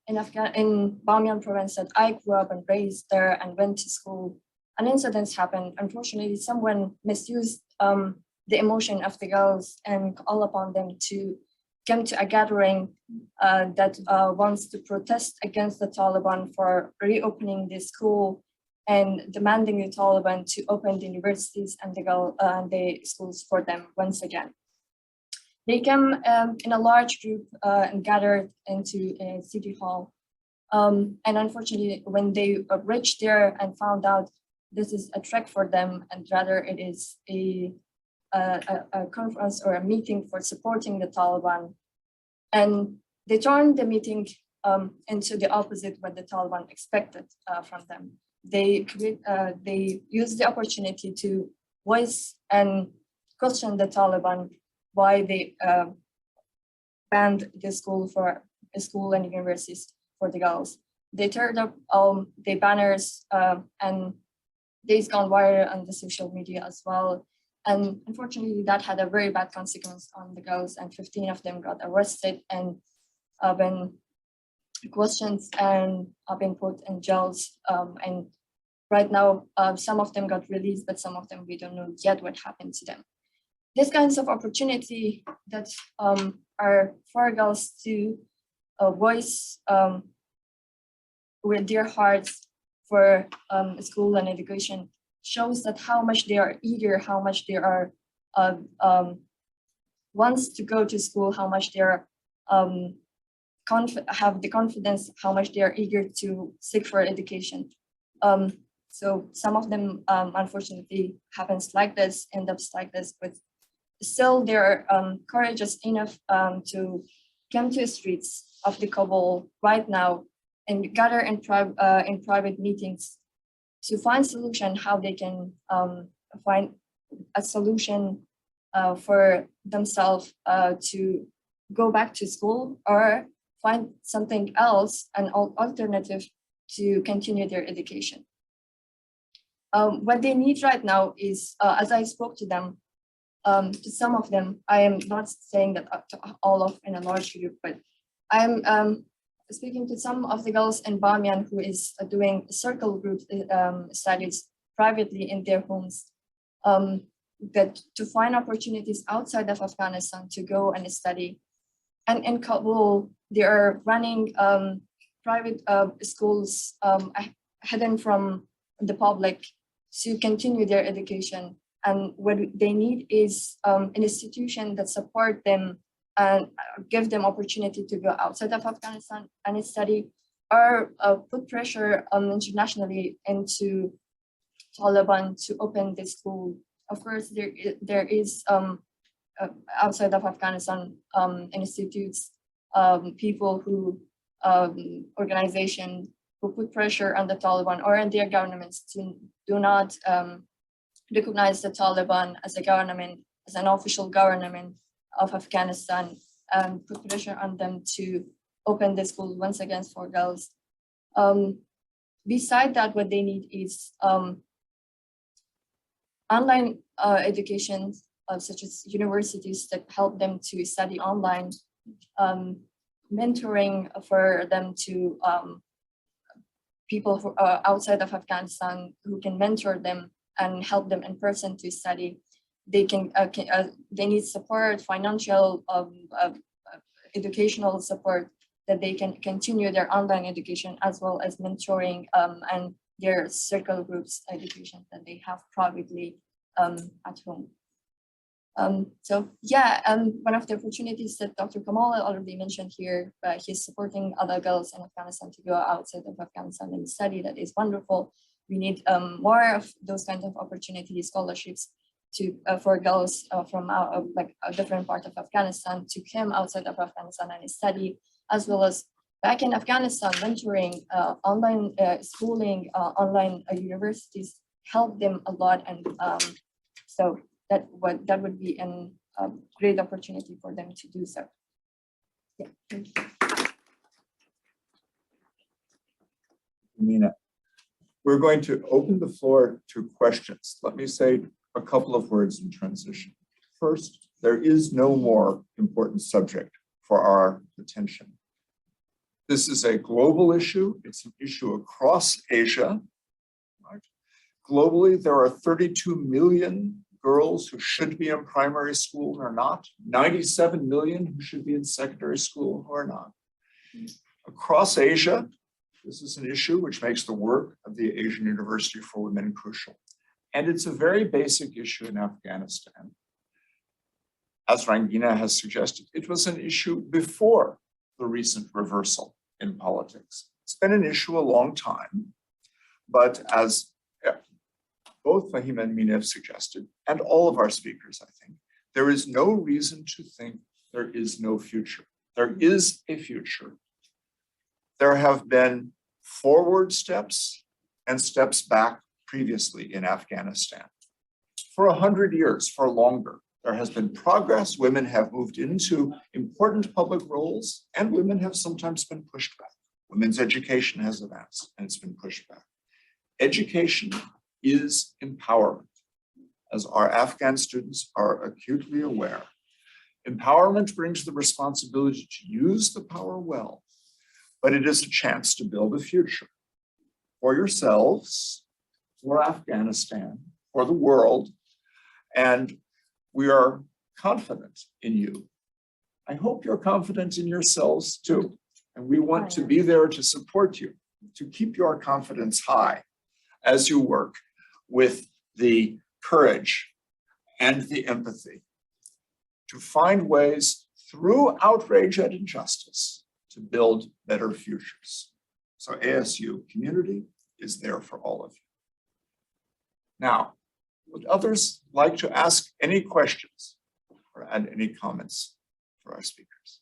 in Bamiyan province that I grew up and raised there and went to school, an incident happened. Unfortunately, someone misused the emotion of the girls and called upon them to come to a gathering that wants to protest against the Taliban for reopening the school and demanding the Taliban to open the universities and the schools for them once again. They came in a large group and gathered into a city hall. And unfortunately, when they reached there and found out this is a trek for them, and rather it is a conference or a meeting for supporting the Taliban, and they turned the meeting into the opposite what the Taliban expected from them. They used the opportunity to voice and question the Taliban why they banned the school and universities for the girls. They turned up the banners and they's gone viral on the social media as well. And unfortunately, that had a very bad consequence on the girls, and 15 of them got arrested and been questioned and been put in jails. And right now, some of them got released, but some of them we don't know yet what happened to them. These kinds of opportunity that are for girls to voice with their hearts for school and education shows that how much they are eager, how much they are wants to go to school, how much they are have the confidence, how much they are eager to seek for education. So some of them unfortunately happens like this, end up like this, but still they're courageous enough to come to the streets of the Kabul right now and gather in private meetings to find solution how they can find a solution for themselves to go back to school or find something else, an alternative to continue their education. What they need right now is, as I spoke to them, to some of them, I am not saying that to all of in a large group, but I'm speaking to some of the girls in Bamiyan who is doing circle group studies privately in their homes, that to find opportunities outside of Afghanistan to go and study. And in Kabul, they are running private schools hidden from the public to continue their education. And what they need is an institution that support them and give them opportunity to go outside of Afghanistan and study, or put pressure internationally into Taliban to open the school. Of course, there is outside of Afghanistan institutes, people who organization who put pressure on the Taliban or in their governments to do not recognize the Taliban as a government, as an official government of Afghanistan, and put pressure on them to open the school once again for girls. Beside that, what they need is online education, such as universities that help them to study online, mentoring for them to people who are outside of Afghanistan who can mentor them and help them in person to study. They they need support, financial, educational support, that they can continue their online education, as well as mentoring and their circle groups education that they have privately at home. So yeah, one of the opportunities that Dr. Kamal already mentioned here, he's supporting other girls in Afghanistan to go outside of Afghanistan and study. That is wonderful. We need more of those kinds of opportunities, scholarships to for girls from like a different part of Afghanistan to come outside of Afghanistan and study, as well as back in Afghanistan, mentoring, online schooling, online universities help them a lot, and so that would be a great opportunity for them to do so. Yeah, thank you. Nina, we're going to open the floor to questions. Let me say a couple of words in transition. First, there is no more important subject for our attention. This is a global issue. It's an issue across Asia. Right? Globally, there are 32 million girls who should be in primary school who are not, 97 million who should be in secondary school who are not. Across Asia, this is an issue which makes the work of the Asian University for Women crucial. And it's a very basic issue in Afghanistan. As Rangina has suggested, it was an issue before the recent reversal in politics. It's been an issue a long time, but as both Fahima and Mina have suggested, and all of our speakers, I think, there is no reason to think there is no future. There is a future. There have been forward steps and steps back previously in Afghanistan. For 100 years, for longer, there has been progress. Women have moved into important public roles, and women have sometimes been pushed back. Women's education has advanced, and it's been pushed back. Education is empowerment, as our Afghan students are acutely aware. Empowerment brings the responsibility to use the power well, but it is a chance to build a future for yourselves, for Afghanistan, for the world, and we are confident in you. I hope you're confident in yourselves too, and we want to be there to support you, to keep your confidence high as you work with the courage and the empathy to find ways through outrage and injustice to build better futures. So ASU community is there for all of you. Now, would others like to ask any questions or add any comments for our speakers?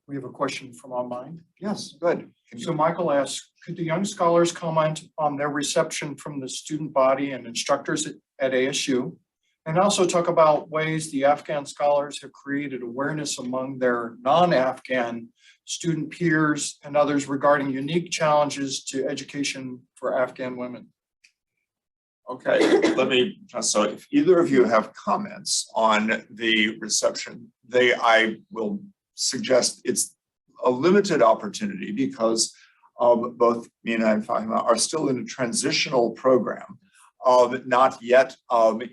We have a question from online. Yes, good. So Michael asks, could the young scholars comment on their reception from the student body and instructors at ASU? And also talk about ways the Afghan scholars have created awareness among their non-Afghan student peers and others regarding unique challenges to education for Afghan women. Okay, let me, so if either of you have comments on the reception, I will suggest it's a limited opportunity because both Mina and Fahima are still in a transitional program, not yet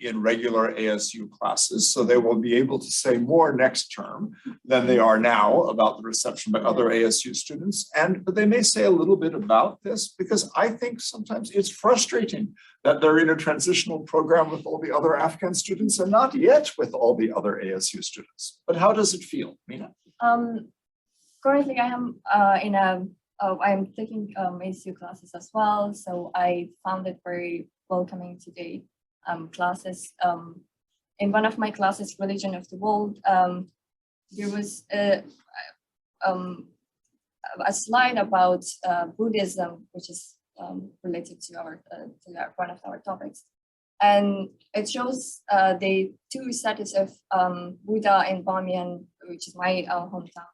in regular ASU classes. So they will be able to say more next term than they are now about the reception by other ASU students. But they may say a little bit about this because I think sometimes it's frustrating that they're in a transitional program with all the other Afghan students and not yet with all the other ASU students. But how does it feel, Mina? Currently, I am I'm taking ASU classes as well, so I found it very welcoming today. Classes in one of my classes, Religion of the World, there was a slide about Buddhism, which is related to one of our topics, and it shows the two statues of Buddha in Bamiyan, which is my hometown.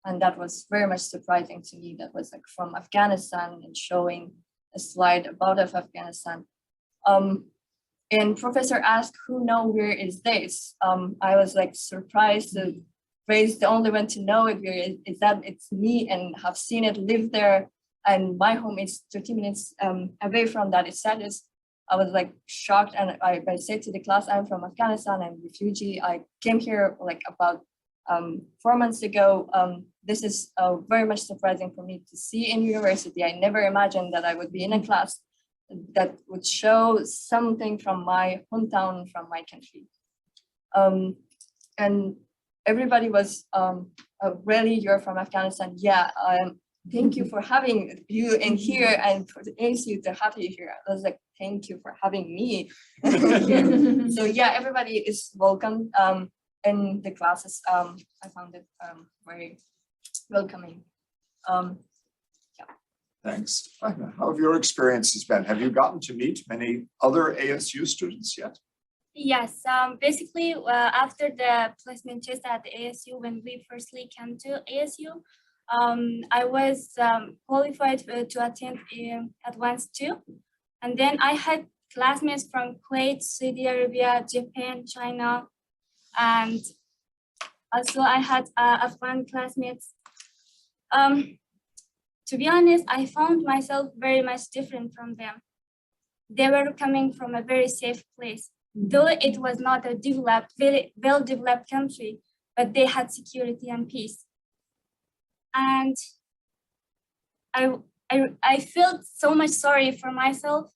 And that was very much surprising to me. That was like from Afghanistan and showing a slide about Afghanistan. And professor asked, who know where is this? I was like surprised to raise the only one to know it is that it's me and have seen it, live there. And my home is 30 minutes away from that status. I was like shocked. And I said to the class, I'm from Afghanistan, I'm a refugee. I came here like about 4 months ago. This is very much surprising for me to see in university. I never imagined that I would be in a class that would show something from my hometown, from my country. And everybody was really, you're from Afghanistan. Yeah, thank you for having you in here and for the ASU to have you here. I was like, thank you for having me here. So yeah, everybody is welcome. In the classes, I found it very welcoming. Yeah. Thanks. How have your experiences been? Have you gotten to meet many other ASU students yet? Yes, basically after the placement test at the ASU, when we firstly came to ASU, I was qualified to attend Advanced 2. And then I had classmates from Kuwait, Saudi Arabia, Japan, China, and also I had Afghan classmates. To be honest, I found myself very much different from them. They were coming from a very safe place, though it was not a developed, very well-developed country, but they had security and peace. And I felt so much sorry for myself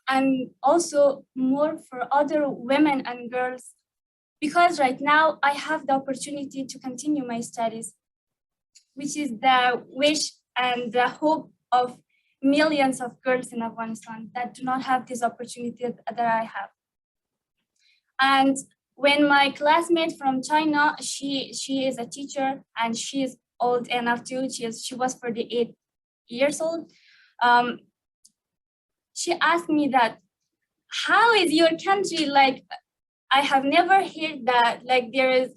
and also more for other women and girls because right now I have the opportunity to continue my studies, which is the wish and the hope of millions of girls in Afghanistan that do not have this opportunity that I have. And when my classmate from China, she is a teacher and she is old enough too. She was 48 years old. She asked me that, how is your country like? I have never heard that like there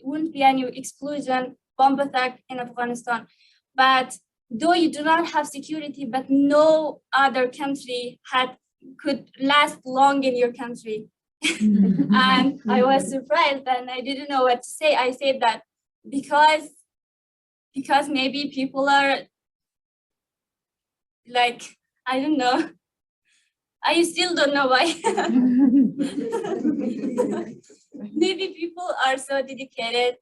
wouldn't be any explosion, bomb attack in Afghanistan, but though you do not have security, but no other country could last long in your country. And I was surprised and I didn't know what to say. I said that because maybe people are like, I don't know. I still don't know why. Maybe people are so dedicated.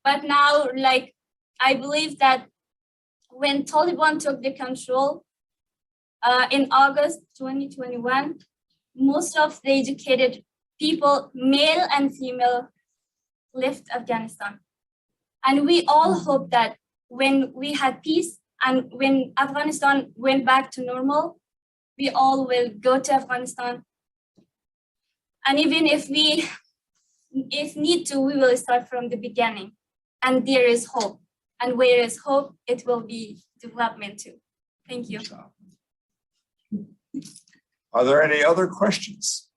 But now, like, I believe that when Taliban took the control in August 2021, most of the educated people, male and female, left Afghanistan. And we all hope that when we had peace and when Afghanistan went back to normal, we all will go to Afghanistan. And even if need to, we will start from the beginning. And there is hope. And where is hope, it will be development too. Thank you. Are there any other questions?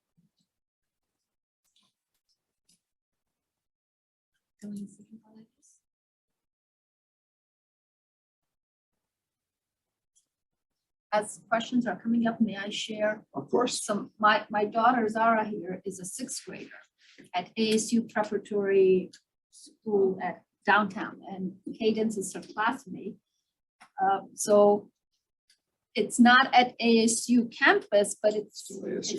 As questions are coming up, may I share? Of course. Some, my daughter Zara here is a 6th grader at ASU Preparatory School at downtown, and Cadence is her classmate. So it's not at ASU campus, but it's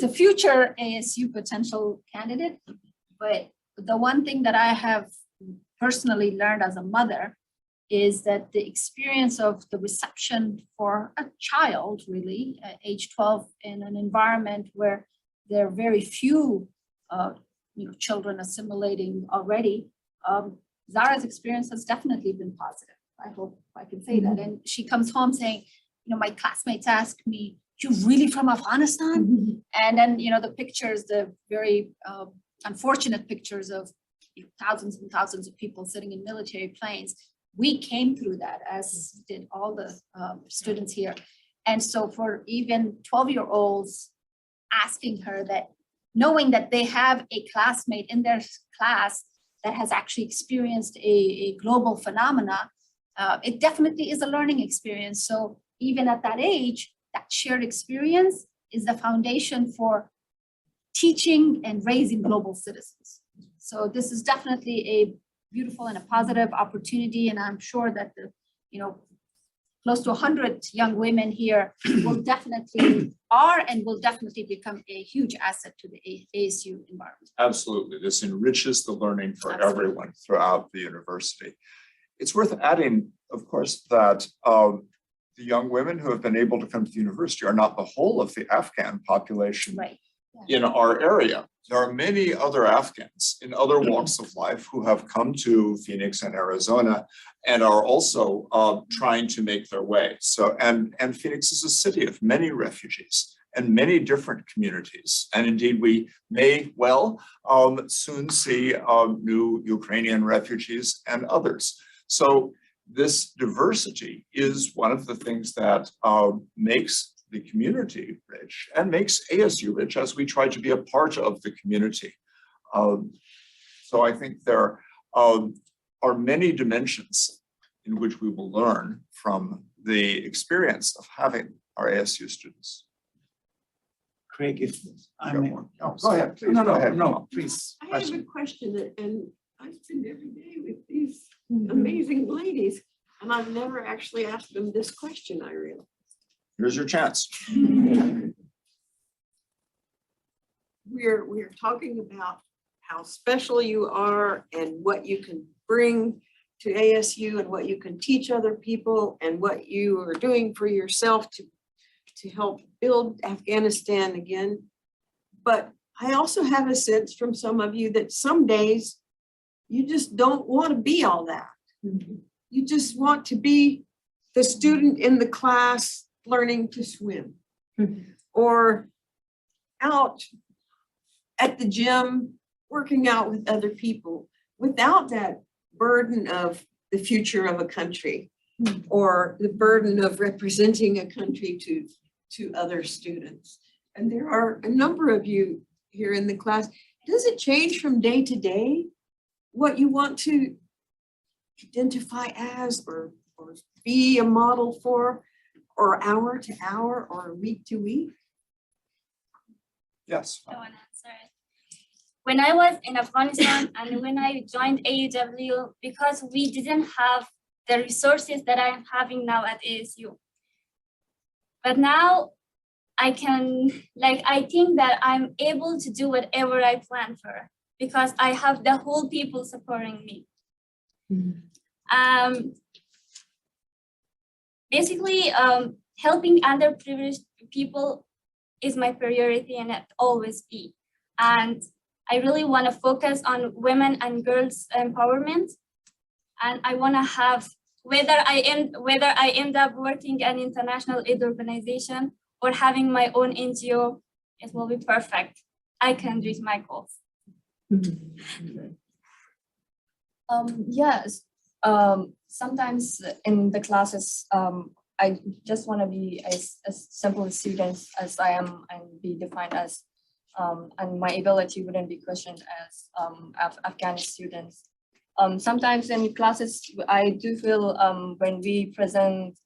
a future ASU potential candidate. But the one thing that I have personally learned as a mother is that the experience of the reception for a child, really, at age 12, in an environment where there are very few children assimilating already, Zara's experience has definitely been positive. I hope I can say that. And she comes home saying, my classmates ask me, "You really from Afghanistan?" And then, the pictures, the very unfortunate pictures of thousands and thousands of people sitting in military planes. We came through that, as did all the students here. And so for even 12-year-olds asking her that, knowing that they have a classmate in their class that has actually experienced a global phenomena, it definitely is a learning experience. So even at that age, that shared experience is the foundation for teaching and raising global citizens. So this is definitely a beautiful and a positive opportunity. And I'm sure that close to 100 young women here will definitely become a huge asset to the ASU environment. Absolutely. This enriches the learning for Absolutely. everyone throughout the university. It's worth adding, of course, that the young women who have been able to come to the university are not the whole of the Afghan population. Right. In our area. There are many other Afghans in other walks of life who have come to Phoenix and Arizona and are also trying to make their way. So, and Phoenix is a city of many refugees and many different communities. And indeed, we may well soon see new Ukrainian refugees and others. So this diversity is one of the things that makes the community rich and makes ASU rich as we try to be a part of the community. So I think there are many dimensions in which we will learn from the experience of having our ASU students. Craig, if I may. Oh, go ahead, please. No, Go ahead, no, Kamal. please. I have a question, and I spend every day with these amazing ladies, and I've never actually asked them this question, I realize. Here's your chance. We're talking about how special you are and what you can bring to ASU and what you can teach other people and what you are doing for yourself to help build Afghanistan again. But I also have a sense from some of you that some days you just don't want to be all that. You just want to be the student in the class learning to swim or out at the gym working out with other people without that burden of the future of a country or the burden of representing a country to other students. And there are a number of you here in the class. Does it change from day to day what you want to identify as or be a model for, or hour to hour or week to week? Yes. I want to answer it. When I was in Afghanistan and when I joined AUW, because we didn't have the resources that I'm having now at ASU. But now I think that I'm able to do whatever I plan for because I have the whole people supporting me. Basically, helping underprivileged people is my priority and it always be. And I really want to focus on women and girls empowerment. And I want to have, whether I end up working at an international aid organization or having my own NGO, it will be perfect. I can reach my goals. Yes. Sometimes in the classes, I just want to be as simple a student as I am and be defined as, and my ability wouldn't be questioned as Afghan students. Sometimes in classes, I do feel when we present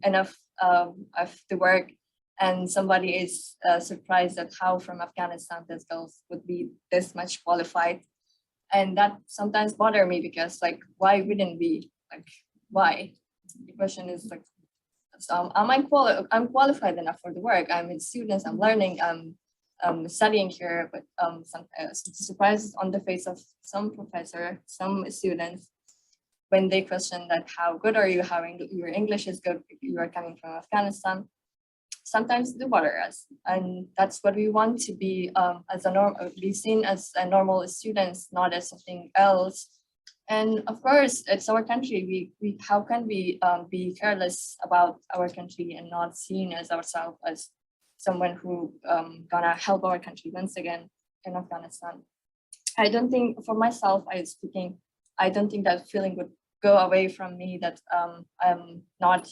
enough of the work and somebody is surprised at how from Afghanistan these girls would be this much qualified. And that sometimes bother me because like, why wouldn't we? Like, why? The question is like, I'm qualified enough for the work. I'm a student, I'm learning, I'm studying here, but some surprises on the face of some professor, some students, when they question that how good are you, how your English is good, you are coming from Afghanistan. Sometimes do bother us, and that's what we want to be as a be seen as a normal students, not as something else. And of course, it's our country. We how can we be careless about our country and not seen as ourselves as someone who gonna help our country once again in Afghanistan? I don't think, for myself, I don't think that feeling would go away from me. That I'm not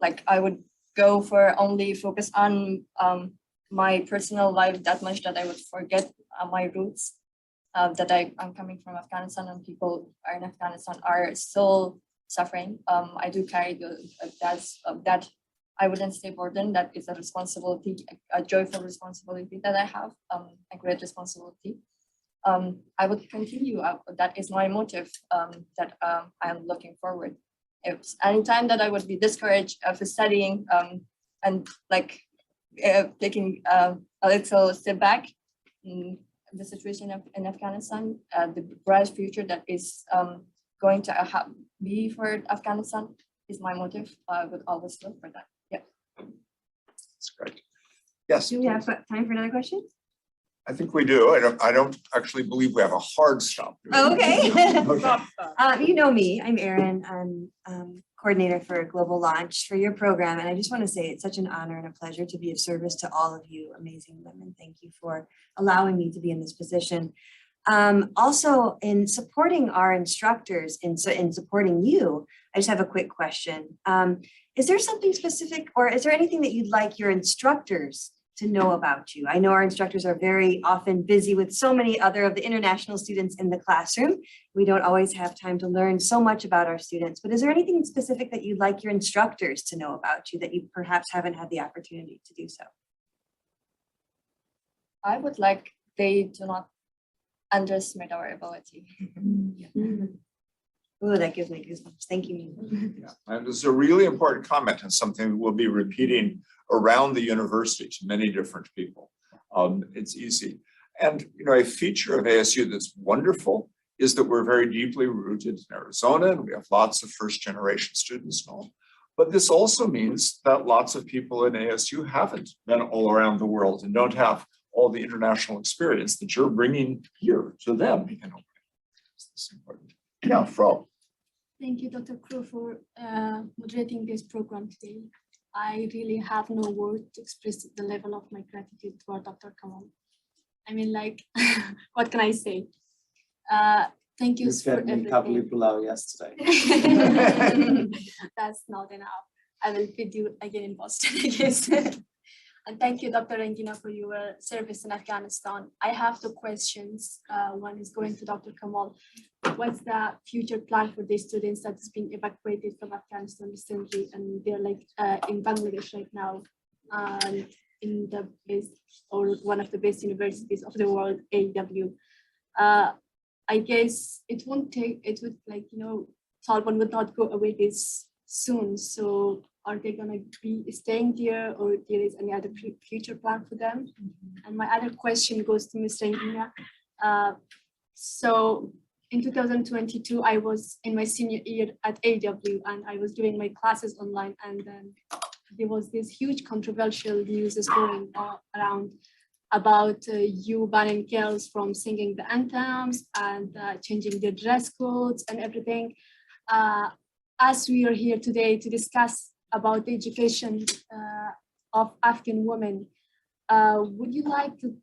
like I would go for only focus on my personal life that much that I would forget my roots. That I'm coming from Afghanistan and people are in Afghanistan are still suffering. I do carry that I wouldn't say burden. That is a responsibility, a joyful responsibility that I have, a great responsibility. I would continue. That is my motive that I am looking forward. If any time that I would be discouraged of studying and like taking a little step back, the situation in Afghanistan, the bright future that is going to be for Afghanistan is my motive. I would always look for that. Yeah. That's great. Yes. Do we have time for another question? I think we do. I don't actually believe we have a hard stop. Oh, okay. Okay. You know me, I'm Erin. I'm coordinator for Global Launch for your program. And I just want to say it's such an honor and a pleasure to be of service to all of you amazing women. Thank you for allowing me to be in this position. Also, in supporting our instructors, in supporting you, I just have a quick question. Is there something specific, or is there anything that you'd like your instructors to know about you? I know our instructors are very often busy with so many other of the international students in the classroom. We don't always have time to learn so much about our students, but is there anything specific that you'd like your instructors to know about you that you perhaps haven't had the opportunity to do so? I would like they do not underestimate our ability. Oh, that gives me goosebumps. Thank you. Yeah. And this is a really important comment and something we'll be repeating around the university to many different people. It's easy. And a feature of ASU that's wonderful is that we're very deeply rooted in Arizona and we have lots of first generation students and all. But this also means that lots of people in ASU haven't been all around the world and don't have all the international experience that you're bringing here to them. It's important. Yeah, Fro. Thank you, Dr. Crow, for moderating this program today. I really have no word to express the level of my gratitude for Dr. Kamal. I mean, like, what can I say? Thank you You for fed me kabuli everything. pilau yesterday. That's not enough. I will feed you again in Boston, I guess. And thank you, Dr. Rangina, for your service in Afghanistan. I have two questions. One is going to Dr. Kamal. What's the future plan for these students that's been evacuated from Afghanistan recently, and they're like in Bangladesh right now, in the best or one of the best universities of the world, AEW. I guess it would like, you know, Taliban would not go away this soon. So are they gonna be staying there, or there is any other future plan for them? And my other question goes to Ms. Rangina. So in 2022, I was in my senior year at AW, and I was doing my classes online, and then there was this huge controversial news is going around about you banning girls from singing the anthems and changing their dress codes and everything. As we are here today to discuss about the education of Afghan women, would you like to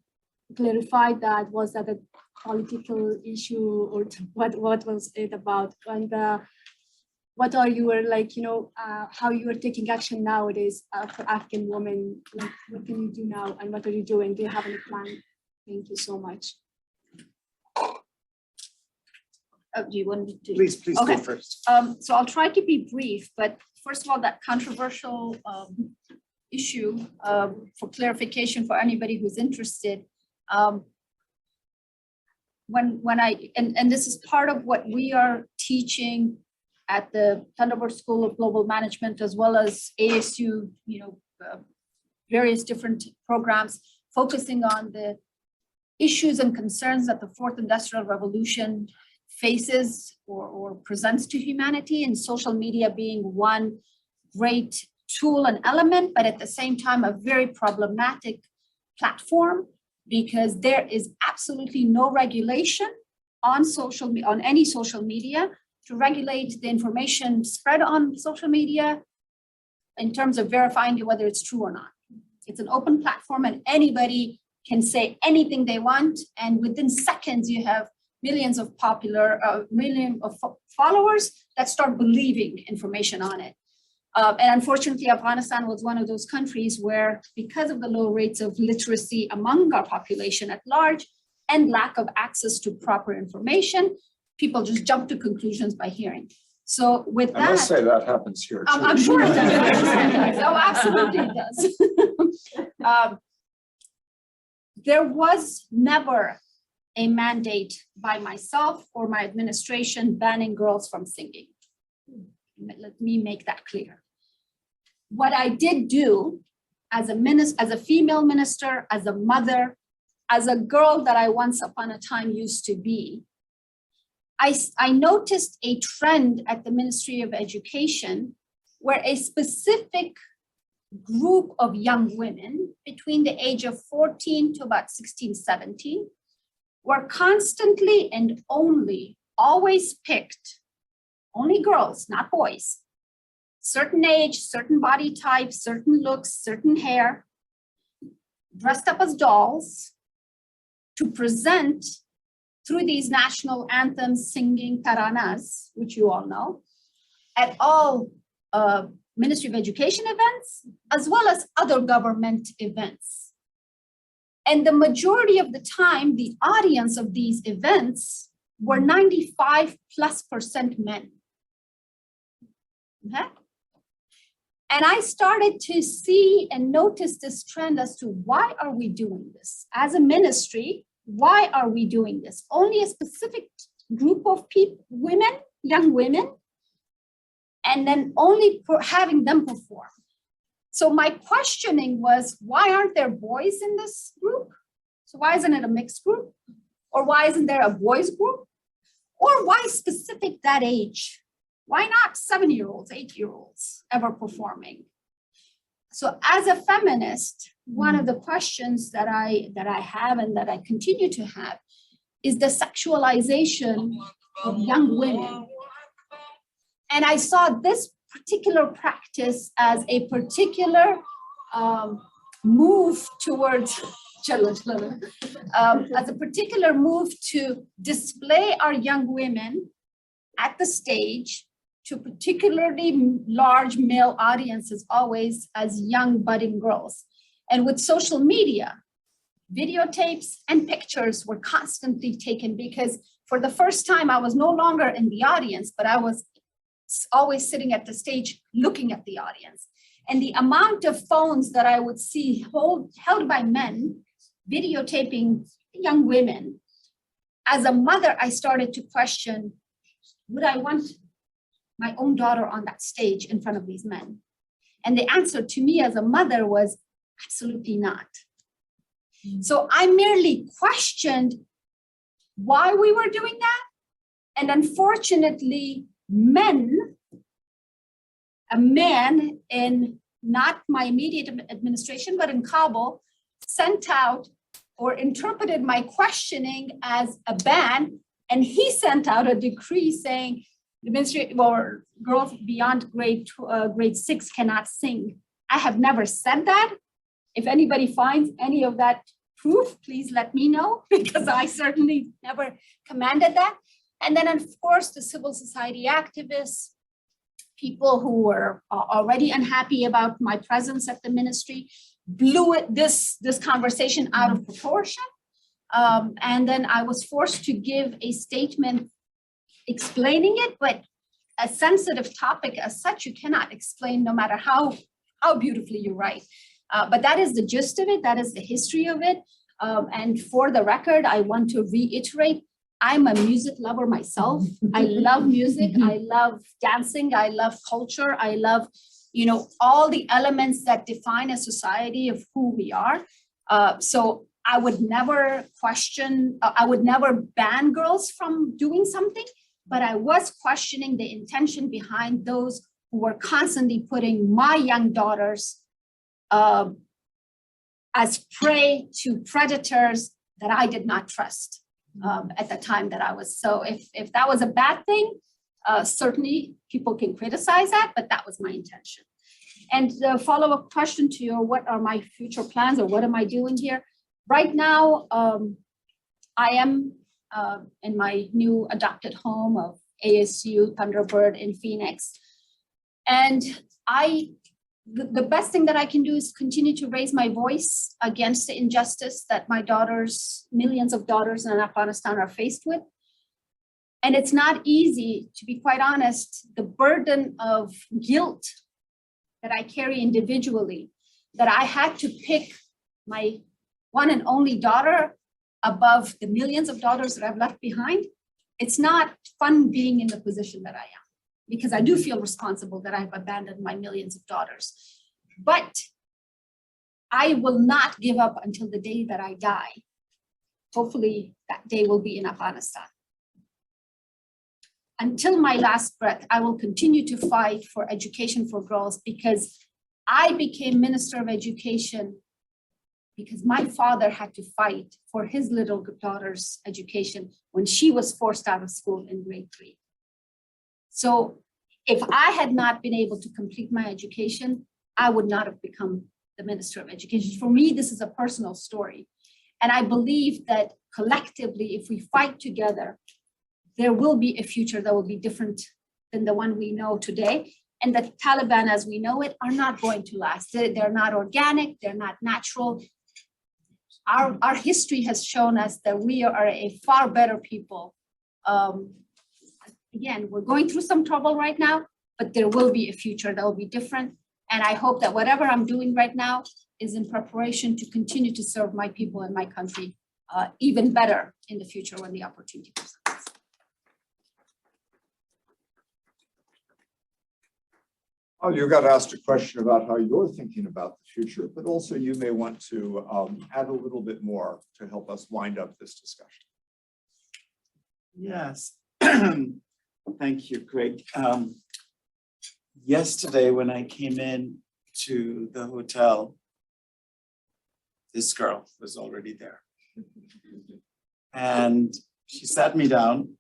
clarify that? Was that a political issue, or what was it about? And what are your, like, you know, how you are taking action nowadays for Afghan women? Like, what can you do now, and what are you doing? Do you have any plan? Thank you so much. Do you want me to? Please Okay. go first. So I'll try to be brief, but first of all, that controversial issue for clarification for anybody who's interested. When I, and this is part of what we are teaching at the Thunderbird School of Global Management, as well as ASU, you know, various different programs focusing on the issues and concerns that the fourth industrial revolution faces or presents to humanity, and social media being one great tool and element, but at the same time, a very problematic platform, because there is absolutely no regulation on any social media to regulate the information spread on social media in terms of verifying whether it's true or not. It's an open platform, and anybody can say anything they want, and within seconds you have millions of followers that start believing information on it. And unfortunately, Afghanistan was one of those countries where, because of the low rates of literacy among our population at large and lack of access to proper information, people just jump to conclusions by hearing. So with that, I must say that happens here too. I'm sure it does. Oh, absolutely it does. There was never a mandate by myself or my administration banning girls from singing. Let me make that clear. What I did do as a female minister, as a mother, as a girl that I once upon a time used to be, I noticed a trend at the Ministry of Education where a specific group of young women between the age of 14 to about 16, 17 were constantly and always picked, only girls, not boys, certain age, certain body type, certain looks, certain hair, dressed up as dolls to present through these national anthems, singing taranas, which you all know, at all Ministry of Education events, as well as other government events. And the majority of the time, the audience of these events were 95+% men. Okay? And I started to see and notice this trend as to why are we doing this? As a ministry, why are we doing this? Only a specific group of people, women, young women, and then only having them perform. So my questioning was, why aren't there boys in this group? So why isn't it a mixed group? Or why isn't there a boys group? Or why specific that age? Why not 7-year-olds, 8-year-olds ever performing? So as a feminist, one of the questions that I have and that I continue to have is the sexualization of young women. And I saw this particular practice as a particular move towards as a particular move to display our young women at the stage to particularly large male audiences, always as young budding girls. And with social media, videotapes and pictures were constantly taken because for the first time, I was no longer in the audience, but I was always sitting at the stage looking at the audience. And the amount of phones that I would see held by men videotaping young women, as a mother, I started to question, would I want my own daughter on that stage in front of these men? And the answer to me as a mother was absolutely not. So I merely questioned why we were doing that. And unfortunately, a man in not my immediate administration, but in Kabul, sent out or interpreted my questioning as a ban. And he sent out a decree saying the ministry or girls beyond grade 6 cannot sing. I have never said that. If anybody finds any of that proof, please let me know, because I certainly never commanded that. And then, of course, the civil society activists, people who were already unhappy about my presence at the ministry, blew this conversation out of proportion. And then I was forced to give a statement explaining it, but a sensitive topic as such, you cannot explain no matter how beautifully you write. But that is the gist of it. That is the history of it. And for the record, I want to reiterate, I'm a music lover myself. I love music. I love dancing. I love culture. I love, all the elements that define a society of who we are. So I would never I would never ban girls from doing something, but I was questioning the intention behind those who were constantly putting my young daughters as prey to predators that I did not trust at the time that I was. So if that was a bad thing, certainly people can criticize that, but that was my intention. And the follow-up question to you, what are my future plans or what am I doing here? Right now, I am in my new adopted home of ASU Thunderbird in Phoenix. And the best thing that I can do is continue to raise my voice against the injustice that my daughters, millions of daughters in Afghanistan are faced with. And it's not easy, to be quite honest, the burden of guilt that I carry individually, that I had to pick my one and only daughter above the millions of daughters that I've left behind. It's not fun being in the position that I am, because I do feel responsible that I've abandoned my millions of daughters. But I will not give up until the day that I die. Hopefully that day will be in Afghanistan. Until my last breath, I will continue to fight for education for girls, because I became Minister of Education because my father had to fight for his little daughter's education when she was forced out of school in grade 3. So if I had not been able to complete my education, I would not have become the Minister of Education. For me, this is a personal story. And I believe that collectively, if we fight together, there will be a future that will be different than the one we know today. And the Taliban, as we know it, are not going to last. They're not organic, they're not natural. Our history has shown us that we are a far better people. Again, we're going through some trouble right now, but there will be a future that will be different. And I hope that whatever I'm doing right now is in preparation to continue to serve my people and my country even better in the future when the opportunity presents. Oh, you got asked a question about how you're thinking about the future, but also you may want to add a little bit more to help us wind up this discussion. Yes. Thank you, Greg. Yesterday, when I came in to the hotel, this girl was already there. And she sat me down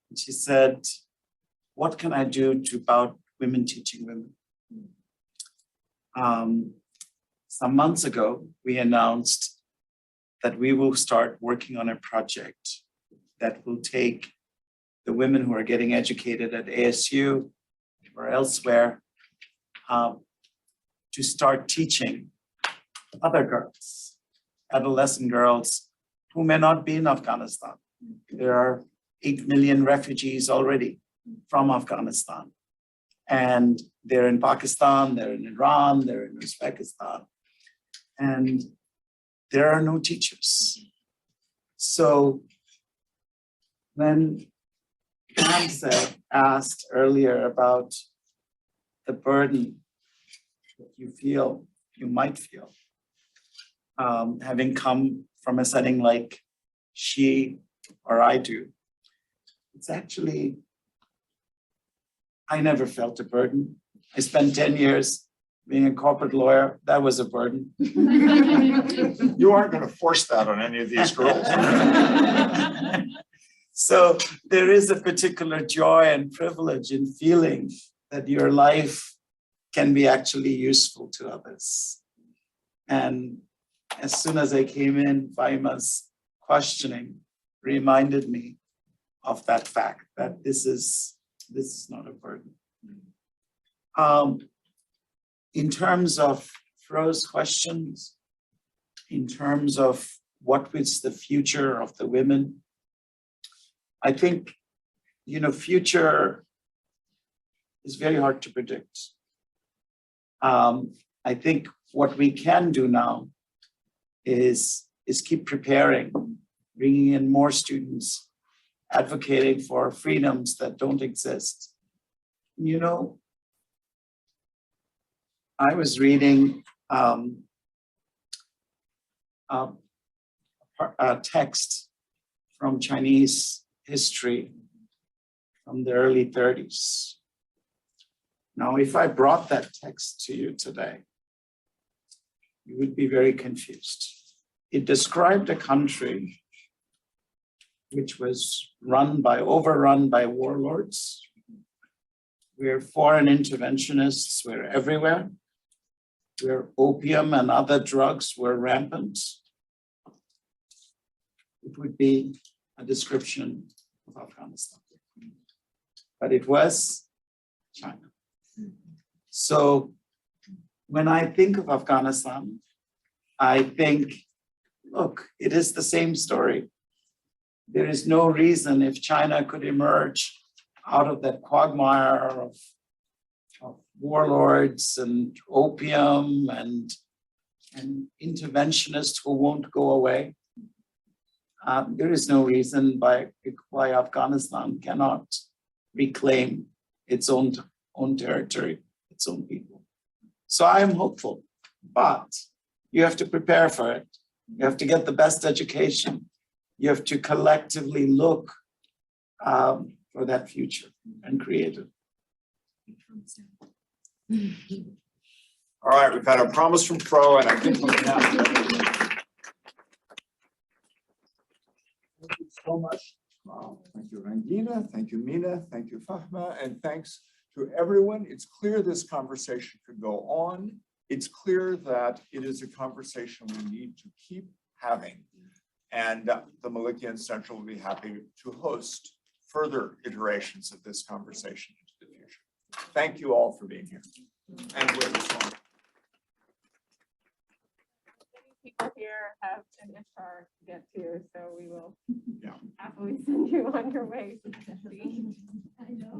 and she said, what can I do to about women teaching women? Some months ago, we announced that we will start working on a project that will take the women who are getting educated at ASU or elsewhere to start teaching other girls, adolescent girls who may not be in Afghanistan. There are 8 million refugees already from Afghanistan. And they're in Pakistan, they're in Iran, they're in Uzbekistan. And there are no teachers. So when Pam asked earlier about the burden that you might feel, having come from a setting like she or I do, it's actually, I never felt a burden. I spent 10 years being a corporate lawyer. That was a burden. You aren't going to force that on any of these girls. So there is a particular joy and privilege in feeling that your life can be actually useful to others. And as soon as I came in, Faima's questioning reminded me of that fact, that this is not a burden. In terms of Fro's questions, in terms of what is the future of the women, I think, future is very hard to predict. I think what we can do now is keep preparing, bringing in more students, advocating for freedoms that don't exist. I was reading a text from Chinese history from the early 30s. Now, if I brought that text to you today, you would be very confused. It described a country which was overrun by warlords, where foreign interventionists were everywhere, where opium and other drugs were rampant. It would be a description of Afghanistan. But it was China. So when I think of Afghanistan, I think, look, it is the same story. There is no reason if China could emerge out of that quagmire of warlords and opium and interventionists who won't go away. There is no reason why Afghanistan cannot reclaim its own territory, its own people. So I am hopeful, but you have to prepare for it. You have to get the best education. You have to collectively look for that future and create it. All right, we've had a promise from Fro, and I think we're gonna have to. Thank you so much. Thank you, Rangina. Thank you, Mina. Thank you, Fahma. And thanks to everyone. It's clear this conversation could go on. It's clear that it is a conversation we need to keep having. And the Melikian Center will be happy to host further iterations of this conversation into the future. Thank you all for being here. And with this one. People here have an iftar to get to, so we will Yeah. happily send you on your way. I know.